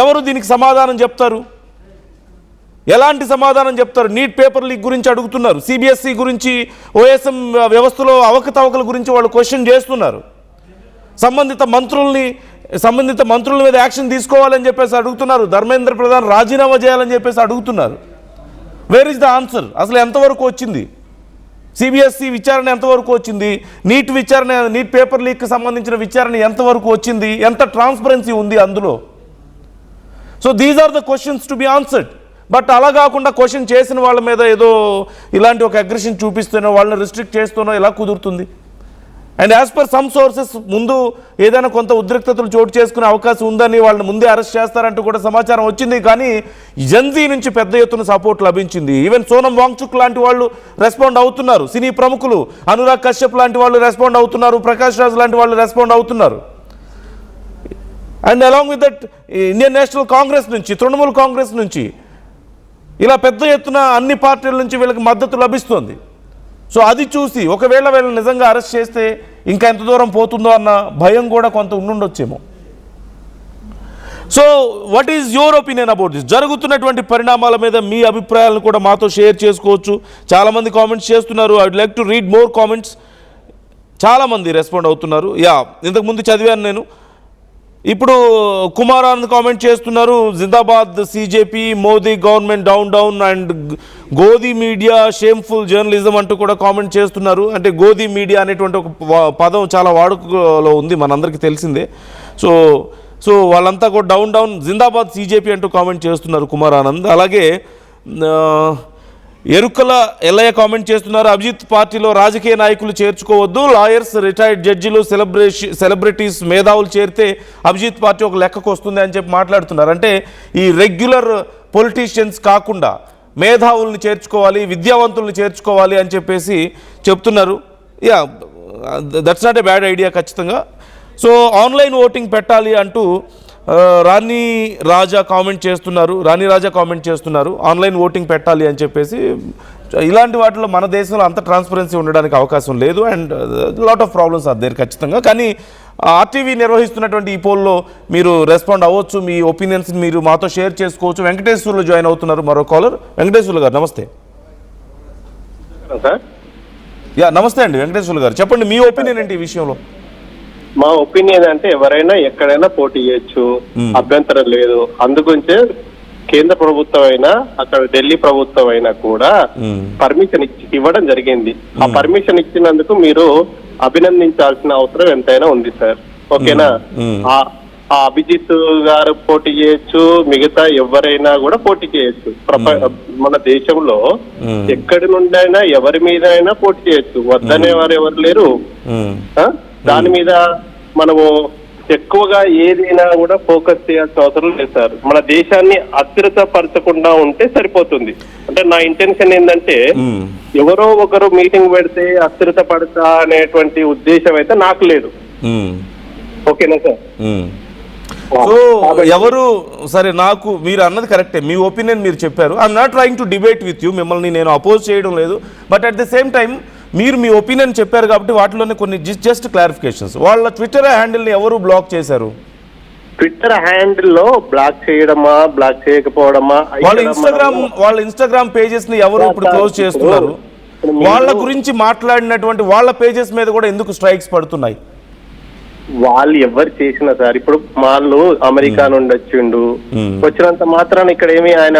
ఎవరు దీనికి సమాధానం చెప్తారు? ఎలాంటి సమాధానం చెప్తారు? నీట్ పేపర్ లీక్ గురించి అడుగుతున్నారు, సిబిఎస్ఈ గురించి, ఓఎస్ఎం వ్యవస్థలో అవకతవకల గురించి వాళ్ళు క్వశ్చన్ చేస్తున్నారు. సంబంధిత మంత్రుల మీద యాక్షన్ తీసుకోవాలని చెప్పేసి అడుగుతున్నారు. ధర్మేంద్ర ప్రధాన్ రాజీనామా చేయాలని చెప్పేసి అడుగుతున్నారు. Where is the answer? అసలు ఎంతవరకు వచ్చింది? సిబిఎస్ఈ విచారణ ఎంతవరకు వచ్చింది? నీట్ పేపర్ లీక్కి సంబంధించిన విచారణ ఎంతవరకు వచ్చింది? ఎంత ట్రాన్స్పరెన్సీ ఉంది అందులో? So these are the questions to be answered. But అలా కాకుండా క్వశ్చన్ చేసిన వాళ్ళ మీద ఏదో ఇలాంటి ఒక అగ్రెషన్ చూపిస్తేనో వాళ్ళని రిస్ట్రిక్ట్ చేస్తూనో ఎలా కుదురుతుంది? And as per some sources ముందు ఏదైనా కొంత ఉద్రిక్తతలు చోటు చేసుకునే అవకాశం ఉందని వాళ్ళని ముందే అరెస్ట్ చేస్తారంటూ కూడా సమాచారం వచ్చింది. కానీ జన్జీ నుంచి పెద్ద ఎత్తున సపోర్ట్ లభించింది. ఈవెన్ సోనం వాంగ్చుక్ లాంటి వాళ్ళు రెస్పాండ్ అవుతున్నారు, సినీ ప్రముఖులు అనురాగ్ కశ్యప్ లాంటి వాళ్ళు రెస్పాండ్ అవుతున్నారు, ప్రకాష్ రాజ్ లాంటి వాళ్ళు రెస్పాండ్ అవుతున్నారు. And along with that Indian national Congress నుంచి, తృణమూల్ కాంగ్రెస్ నుంచి, ఇలా పెద్ద ఎత్తున అన్ని పార్టీల నుంచి వీళ్ళకి మద్దతు లభిస్తుంది. సో అది చూసి ఒకవేళ వీళ్ళని నిజంగా అరెస్ట్ చేస్తే ఇంకా ఎంత దూరం పోతుందో అన్న భయం కూడా కొంత ఉండుండొచ్చేమో. So what is your opinion about this? జరుగుతున్నటువంటి పరిణామాల మీద మీ అభిప్రాయాలను కూడా మాతో షేర్ చేసుకోవచ్చు. చాలామంది కామెంట్స్ చేస్తున్నారు. I would like to read more comments. చాలామంది రెస్పాండ్ అవుతున్నారు. ఇంతకుముందు చదివాను నేను. ఇప్పుడు కుమార్ ఆనంద్ కామెంట్ చేస్తున్నారు, జిందాబాద్ CJP, Modi government down down and Godi media shameful journalism అంటూ కూడా కామెంట్ చేస్తున్నారు. అంటే గోదీ మీడియా అనేటువంటి ఒక పదం చాలా వాడుకలో ఉంది, మనందరికీ తెలిసిందే. సో వాళ్ళంతా కూడా డౌన్ డౌన్ జిందాబాద్ సిజేపీ అంటూ కామెంట్ చేస్తున్నారు కుమార్ ఆనంద్. అలాగే ఎరుకల ఎల్లయ్య కామెంట్ చేస్తున్నారు, అభిజిత్ పార్టీలో రాజకీయ నాయకులు చేర్చుకోవద్దు, లాయర్స్, రిటైర్డ్ జడ్జిలు, సెలబ్రిటీస్, మేధావులు చేరితే అభిజిత్ పార్టీ ఒక లెక్కకు వస్తుంది అని చెప్పి మాట్లాడుతున్నారు. అంటే ఈ రెగ్యులర్ పొలిటీషియన్స్ కాకుండా మేధావుల్ని చేర్చుకోవాలి, విద్యావంతుల్ని చేర్చుకోవాలి అని చెప్పేసి చెప్తున్నారు. That's not a bad idea ఖచ్చితంగా. సో ఆన్లైన్ ఓటింగ్ పెట్టాలి అంటూ రాణి రాజా కామెంట్ చేస్తున్నారు, ఆన్లైన్ ఓటింగ్ పెట్టాలి అని చెప్పేసి. ఇలాంటి వాటిలో మన దేశంలో అంత ట్రాన్స్పరెన్సీ ఉండడానికి అవకాశం లేదు. And lot of problems are there ఖచ్చితంగా. కానీ ఆర్టీవీ నిర్వహిస్తున్నటువంటి ఈ పోల్లో మీరు రెస్పాండ్ అవ్వచ్చు, మీ ఒపీనియన్స్ని మీరు మాతో షేర్ చేసుకోవచ్చు. వెంకటేశ్వర్లు జాయిన్ అవుతున్నారు, మరో కాలర్. వెంకటేశ్వర్లు గారు నమస్తే. నమస్తే అండి వెంకటేశ్వర్లు గారు, చెప్పండి మీ ఒపీనియన్ ఏంటి ఈ విషయంలో? మా ఒపీనియన్ అంటే ఎవరైనా ఎక్కడైనా పోటీ చేయొచ్చు, అభ్యంతరం లేదు. అందుగురించే కేంద్ర ప్రభుత్వం అయినా అక్కడ ఢిల్లీ ప్రభుత్వం అయినా కూడా పర్మిషన్ ఇవ్వడం జరిగింది. ఆ పర్మిషన్ ఇచ్చినందుకు మీరు అభినందించాల్సిన అవసరం ఎంతైనా ఉంది సార్. ఓకేనా? ఆ అభిజిత్ గారు పోటీ చేయొచ్చు, మిగతా ఎవరైనా కూడా పోటీ చేయొచ్చు. మన దేశంలో ఎక్కడి నుండైనా ఎవరి మీద అయినా పోటీ చేయొచ్చు, వద్దనే వారు ఎవరు లేరు. దాని మీద మనము ఎక్కువగా ఏదైనా కూడా ఫోకస్ చేయాల్సిన అవసరం లేదు సార్. మన దేశాన్ని అస్థిరత పరచకుండా ఉంటే సరిపోతుంది. అంటే నా ఇంటెన్షన్ ఏంటంటే ఎవరో ఒకరు మీటింగ్ పెడితే అస్థిరత పడతా అనేటువంటి ఉద్దేశం అయితే నాకు లేదు. ఓకేనా సార్? సో ఎవరు సరే, నాకు మీరు అన్నది కరెక్టే, మీ ఒపీనియన్ మీరు చెప్పారు. I'm not trying to debate with you, మిమ్మల్ని నేను అపోజ్ చేయడం లేదు. But at the same time మీరు మీ ఒపీనియన్ చెప్పారు కాబట్టి వాటిలోనే కొన్ని జస్ట్ క్లారిఫికేషన్స్. వాళ్ళ ట్విట్టర్ హ్యాండిల్ని ఎవరు బ్లాక్ చేశారు? ట్విట్టర్ హ్యాండిల్లో బ్లాక్ చేయడమా, బ్లాక్ చేయకపోవడమా, వాళ్ళ ఇన్స్టాగ్రామ్ పేజెస్ ని ఎవరు ఇప్పుడు క్లోజ్ చేస్తున్నారు? వాళ్ళ గురించి మాట్లాడినటువంటి వాళ్ళ పేజెస్ మీద కూడా ఎందుకు స్ట్రైక్స్ పడుతున్నాయి? వాళ్ళు ఎవరు చేసినా సార్, ఇప్పుడు వాళ్ళు అమెరికా నుండి వచ్చిండు, వచ్చినంత మాత్రాన్ని ఇక్కడ ఏమి ఆయన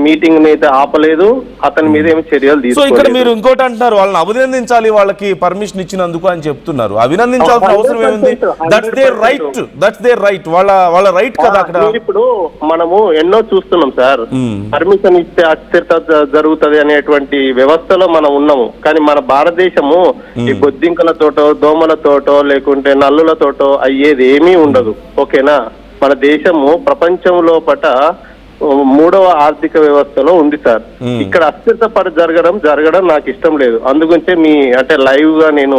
మీటింగ్ అయితే ఆపలేదు, అతని మీద ఏమి చర్యలు తీసుకోలేదు. సో ఇక్కడ మీరు ఇంకోటి అంటున్నారు, వాళ్ళని అభినందించాలి, వాళ్ళకి పర్మిషన్ ఇచ్చినందుకు అని చెప్తున్నారు. అభినందించాల్సిన అవసరం ఏముంది? దట్స్ దేర్ రైట్, వాళ్ళ రైట్ కదా. అక్కడ ఇప్పుడు మనము ఎన్నో చూస్తున్నాం సార్, పర్మిషన్ ఇస్తే అస్థిరత జరుగుతుంది అనేటువంటి వ్యవస్థలో మనం ఉన్నాము. కానీ మన భారతదేశము ఈ బొద్దింకలతోటో, దోమలతోటో, లేకుంటే నల్లుల తోటో అయ్యేది ఏమీ ఉండదు. ఓకేనా? మన దేశము ప్రపంచంలో పట 3వ ఆర్థిక వ్యవస్థలో ఉంది సార్. ఇక్కడ అస్థిరత జరగడం నాకు ఇష్టం లేదు. అందుగురించే మీ అంటే లైవ్ గా నేను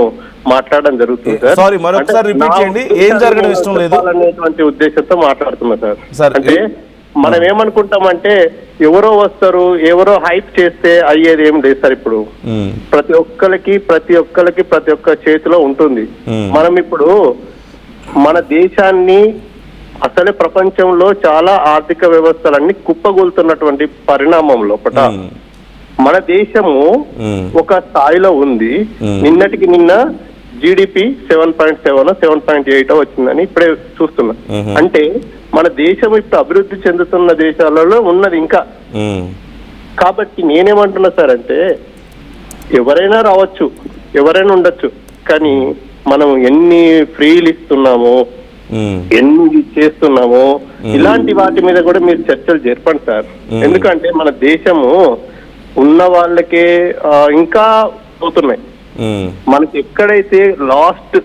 మాట్లాడడం జరుగుతుంది సార్. సారీ, మరొకసారి రిపీట్ చేయండి. ఏం జరగడం ఇష్టం లేదు అనేటువంటి ఉద్దేశంతో మాట్లాడుతున్నా సార్. అంటే మనం ఏమనుకుంటామంటే ఎవరో వస్తారు, ఎవరో హైప్ చేస్తే అయ్యేది ఏం లేదు సార్. ఇప్పుడు ప్రతి ఒక్క చేతిలో ఉంటుంది. మనం ఇప్పుడు మన దేశాన్ని అసలే ప్రపంచంలో చాలా ఆర్థిక వ్యవస్థలన్నీ కుప్పగొలుతున్నటువంటి పరిణామం లోపల మన దేశము ఒక స్థాయిలో ఉంది. నిన్నటికి నిన్న GDP 7.7 7.8 వచ్చిందని ఇప్పుడే చూస్తున్నా. అంటే మన దేశం ఇప్పుడు అభివృద్ధి చెందుతున్న దేశాలలో ఉన్నది ఇంకా. కాబట్టి నేనేమంటున్నా సార్ అంటే ఎవరైనా రావచ్చు, ఎవరైనా ఉండొచ్చు, కానీ మనం ఎన్ని ఫ్రీలు ఇస్తున్నామో, ఎన్ని చేస్తున్నామో, ఇలాంటి వాటి మీద కూడా మీరు చర్చలు జరపండి సార్. ఎందుకంటే మన దేశము ఉన్న వాళ్ళకే ఇంకా అవుతున్నాయి. మనకి ఎక్కడైతే లాస్ట్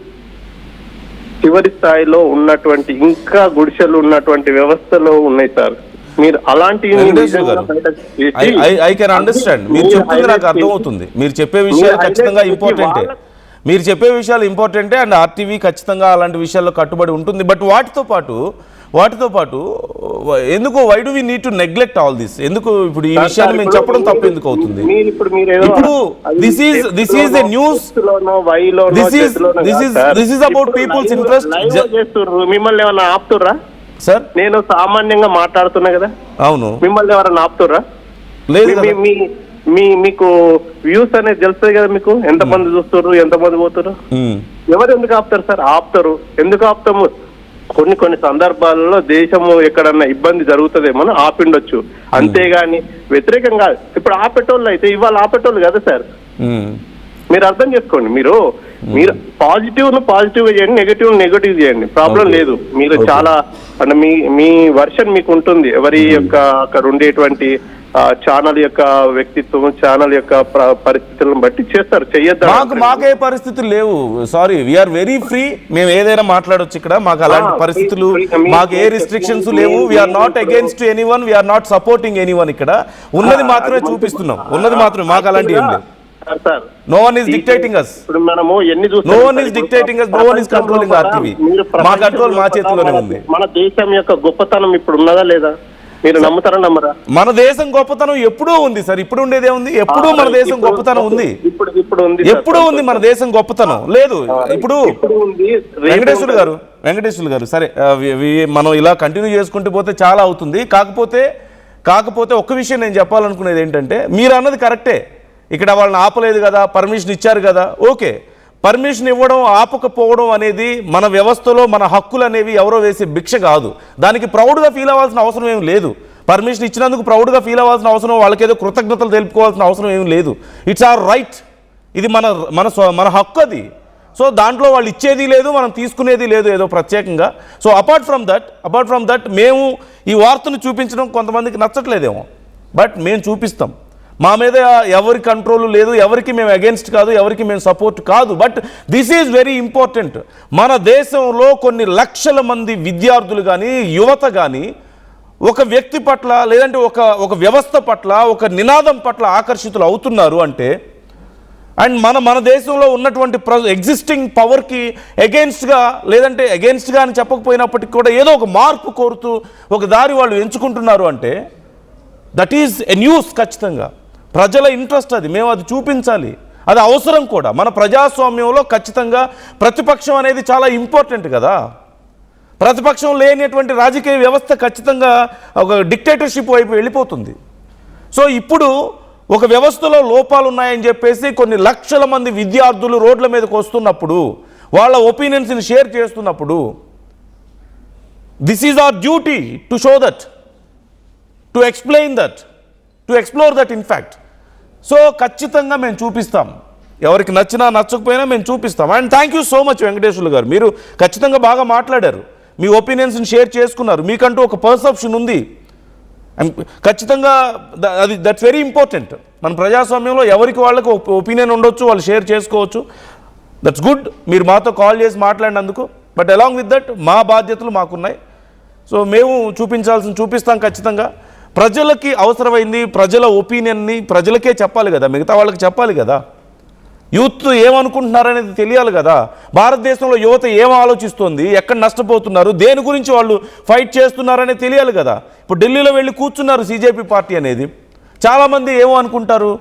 చివరి స్థాయిలో ఉన్నటువంటి ఇంకా గుడిసెలు ఉన్నటువంటి వ్యవస్థలో ఉన్నాయి సార్. మీరు అలాంటి ఐ కెన్ అండర్స్టాండ్. మీరు చెప్తుంది నాకు అర్థమవుతుంది. మీరు చెప్పే విషయాలు ఖచ్చితంగా ఇంపార్టెంటే, అండ్ RTV ఖచ్చితంగా అలాంటి విషయాల్లో కట్టుబడి ఉంటుంది. బట్ వాటితో పాటు ఎందుకు why do we need to neglect all this? ఎందుకు ఇప్పుడు ఈ విషయాన్ని మేము చెప్పడం తప్పు ఎందుకు అవుతుంది? ఇప్పుడు this is a news, this is about people's interest. మిమ్మల్ని ఏమన్నా ఆపుతుర్రా సార్? నేను సామాన్యంగా మాట్లాడుతున్నా కదా. అవును, మిమ్మల్ని ఎవరన్నా ఆపుతుర్రా? లేదు. మీకు వ్యూస్ అనేది తెలుస్తుంది కదా, మీకు ఎంతమంది చూస్తారు, ఎంతమంది పోతారు, ఎవరు ఎందుకు ఆపుతారు సార్? ఆపుతారు. ఎందుకు ఆపుతాము? కొన్ని సందర్భాలలో దేశము ఎక్కడన్నా ఇబ్బంది జరుగుతుందేమో ఆపిండొచ్చు, అంతేగాని వ్యతిరేకం కాదు. ఇప్పుడు ఆపేటోళ్ళు అయితే ఇవాళ ఆపేటోళ్ళు కదా సార్. మీరు అర్థం చేసుకోండి. మీరు పాజిటివ్ చేయండి, నెగటివ్ చేయండి, ప్రాబ్లం లేదు. మీరు చాలా అంటే మీ వర్షన్ మీకు ఉంటుంది. ఎవరి యొక్క అక్కడ ఉండేటువంటి ఛానల్ యొక్క వ్యక్తిత్వం, ఛానల్ యొక్క పరిస్థితులను బట్టి చేస్తారు. చెయ్యొద్దు. మాకే పరిస్థితులు లేవు. Sorry, we're very free. మేము ఏదైనా మాట్లాడొచ్చు ఇక్కడ. మాకు అలాంటి పరిస్థితులు, మాకు ఏ రిస్ట్రిక్షన్స్ లేవు. We're not against anyone, we're not supporting anyone. ఇక్కడ ఉన్నది మాత్రమే చూపిస్తున్నాం, ఉన్నది మాత్రమే. మాకు అలాంటి ఏం లేదు. No one is dictating us. No one is dictating us. No one is controlling RTV. మా కంట్రోల్ మా చేతిలోనే ఉంది. మన దేశం యొక్క గొప్పతనం ఇప్పుడు ఉన్నదా లేదా? మీరు నమ్ముతారా నమ్మరా? మన దేశం గొప్పతనం ఎప్పుడూ ఉంది సార్. ఇప్పుడు ఉండేదే ఉంది. ఎప్పుడూ మన దేశం గొప్పతనం ఉంది. ఎప్పుడూ ఉంది మన దేశం గొప్పతనం. లేదు ఇప్పుడు వెంకటేశ్వర గారు సరే, మనం ఇలా కంటిన్యూ చేసుకుంటూ పోతే చాలా అవుతుంది. కాకపోతే ఒక్క విషయం నేను చెప్పాలనుకునేది ఏంటంటే, మీరు అన్నది కరెక్టే. ఇక్కడ వాళ్ళని ఆపలేదు కదా, పర్మిషన్ ఇచ్చారు కదా, ఓకే. పర్మిషన్ ఇవ్వడం, ఆపకపోవడం అనేది మన వ్యవస్థలో మన హక్కులు అనేవి ఎవరో వేసే భిక్ష కాదు. దానికి ప్రౌడ్గా ఫీల్ అవ్వాల్సిన అవసరం ఏం లేదు. పర్మిషన్ ఇచ్చినందుకు ప్రౌడ్గా ఫీల్ అవ్వాల్సిన అవసరం, వాళ్ళకేదో కృతజ్ఞతలు తెలుపుకోవాల్సిన అవసరం ఏం లేదు. It's our right. ఇది మన హక్కు. అది సో దాంట్లో వాళ్ళు ఇచ్చేది లేదు, మనం తీసుకునేది లేదు ఏదో ప్రత్యేకంగా. సో అపార్ట్ ఫ్రమ్ దట్ మేము ఈ వార్తను చూపించడం కొంతమందికి నచ్చట్లేదేమో, బట్ మేము చూపిస్తాం. మా మీద ఎవరి కంట్రోల్ లేదు, ఎవరికి మేము అగెన్స్ట్ కాదు, ఎవరికి మేము సపోర్ట్ కాదు. But this is very important. మన దేశంలో కొన్ని లక్షల మంది విద్యార్థులు కానీ యువత కానీ ఒక వ్యక్తి పట్ల లేదంటే ఒక వ్యవస్థ పట్ల ఒక నినాదం పట్ల ఆకర్షితులు అవుతున్నారు అంటే, అండ్ మన దేశంలో ఉన్నటువంటి ఎగ్జిస్టింగ్ పవర్కి అగెన్స్ట్గా లేదంటే అగెన్స్ట్గా అని చెప్పకపోయినప్పటికీ కూడా ఏదో ఒక మార్పు కోరుతూ ఒక దారి వాళ్ళు ఎంచుకుంటున్నారు అంటే దట్ ఈజ్ ఎ న్యూస్. ఖచ్చితంగా ప్రజల ఇంట్రెస్ట్ అది, మేము అది చూపించాలి, అది అవసరం కూడా. మన ప్రజాస్వామ్యంలో ఖచ్చితంగా ప్రతిపక్షం అనేది చాలా ఇంపార్టెంట్ కదా. ప్రతిపక్షం లేనటువంటి రాజకీయ వ్యవస్థ ఖచ్చితంగా ఒక డిక్టేటర్షిప్ వైపు వెళ్ళిపోతుంది. సో ఇప్పుడు ఒక వ్యవస్థలో లోపాలు ఉన్నాయని చెప్పేసి కొన్ని లక్షల మంది విద్యార్థులు రోడ్ల మీదకి వస్తున్నప్పుడు, వాళ్ళ ఒపీనియన్స్ని షేర్ చేస్తున్నప్పుడు, this is our duty to show that, to explain that, to explore that in fact. So ఖచ్చితంగా మేము చూపిస్తాం, ఎవరికి నచ్చినా నచ్చకపోయినా మేము చూపిస్తాం. And thank you so much Venkateswarlu గారు, మీరు ఖచ్చితంగా బాగా మాట్లాడారు, మీ ఒపీనియన్స్ని షేర్ చేసుకున్నారు, మీకంటూ ఒక పర్సెప్షన్ ఉంది. ఖచ్చితంగా దట్స్ వెరీ ఇంపార్టెంట్. మన ప్రజాస్వామ్యంలో ఎవరికి వాళ్ళకి ఒపీనియన్ ఉండొచ్చు, వాళ్ళు షేర్ చేసుకోవచ్చు. దట్స్ గుడ్, మీరు మాతో కాల్ చేసి మాట్లాడినందుకు. బట్ అలాంగ్ విత్ దట్ మా బాధ్యతలు మాకున్నాయి. సో మేము చూపిస్తాం ఖచ్చితంగా. ప్రజలకి అవసరమైంది, ప్రజల ఒపీనియన్ని ప్రజలకే చెప్పాలి కదా, మిగతా వాళ్ళకి చెప్పాలి కదా. యూత్ ఏమనుకుంటున్నారనేది తెలియాలి కదా. భారతదేశంలో యువత ఏం ఆలోచిస్తుంది, ఎక్కడ నష్టపోతున్నారు, దేని గురించి వాళ్ళు ఫైట్ చేస్తున్నారనేది తెలియాలి కదా. ఇప్పుడు ఢిల్లీలో వెళ్ళి కూర్చున్నారు సీజేపీ పార్టీ అనేది. చాలామంది ఏమో అనుకుంటారు,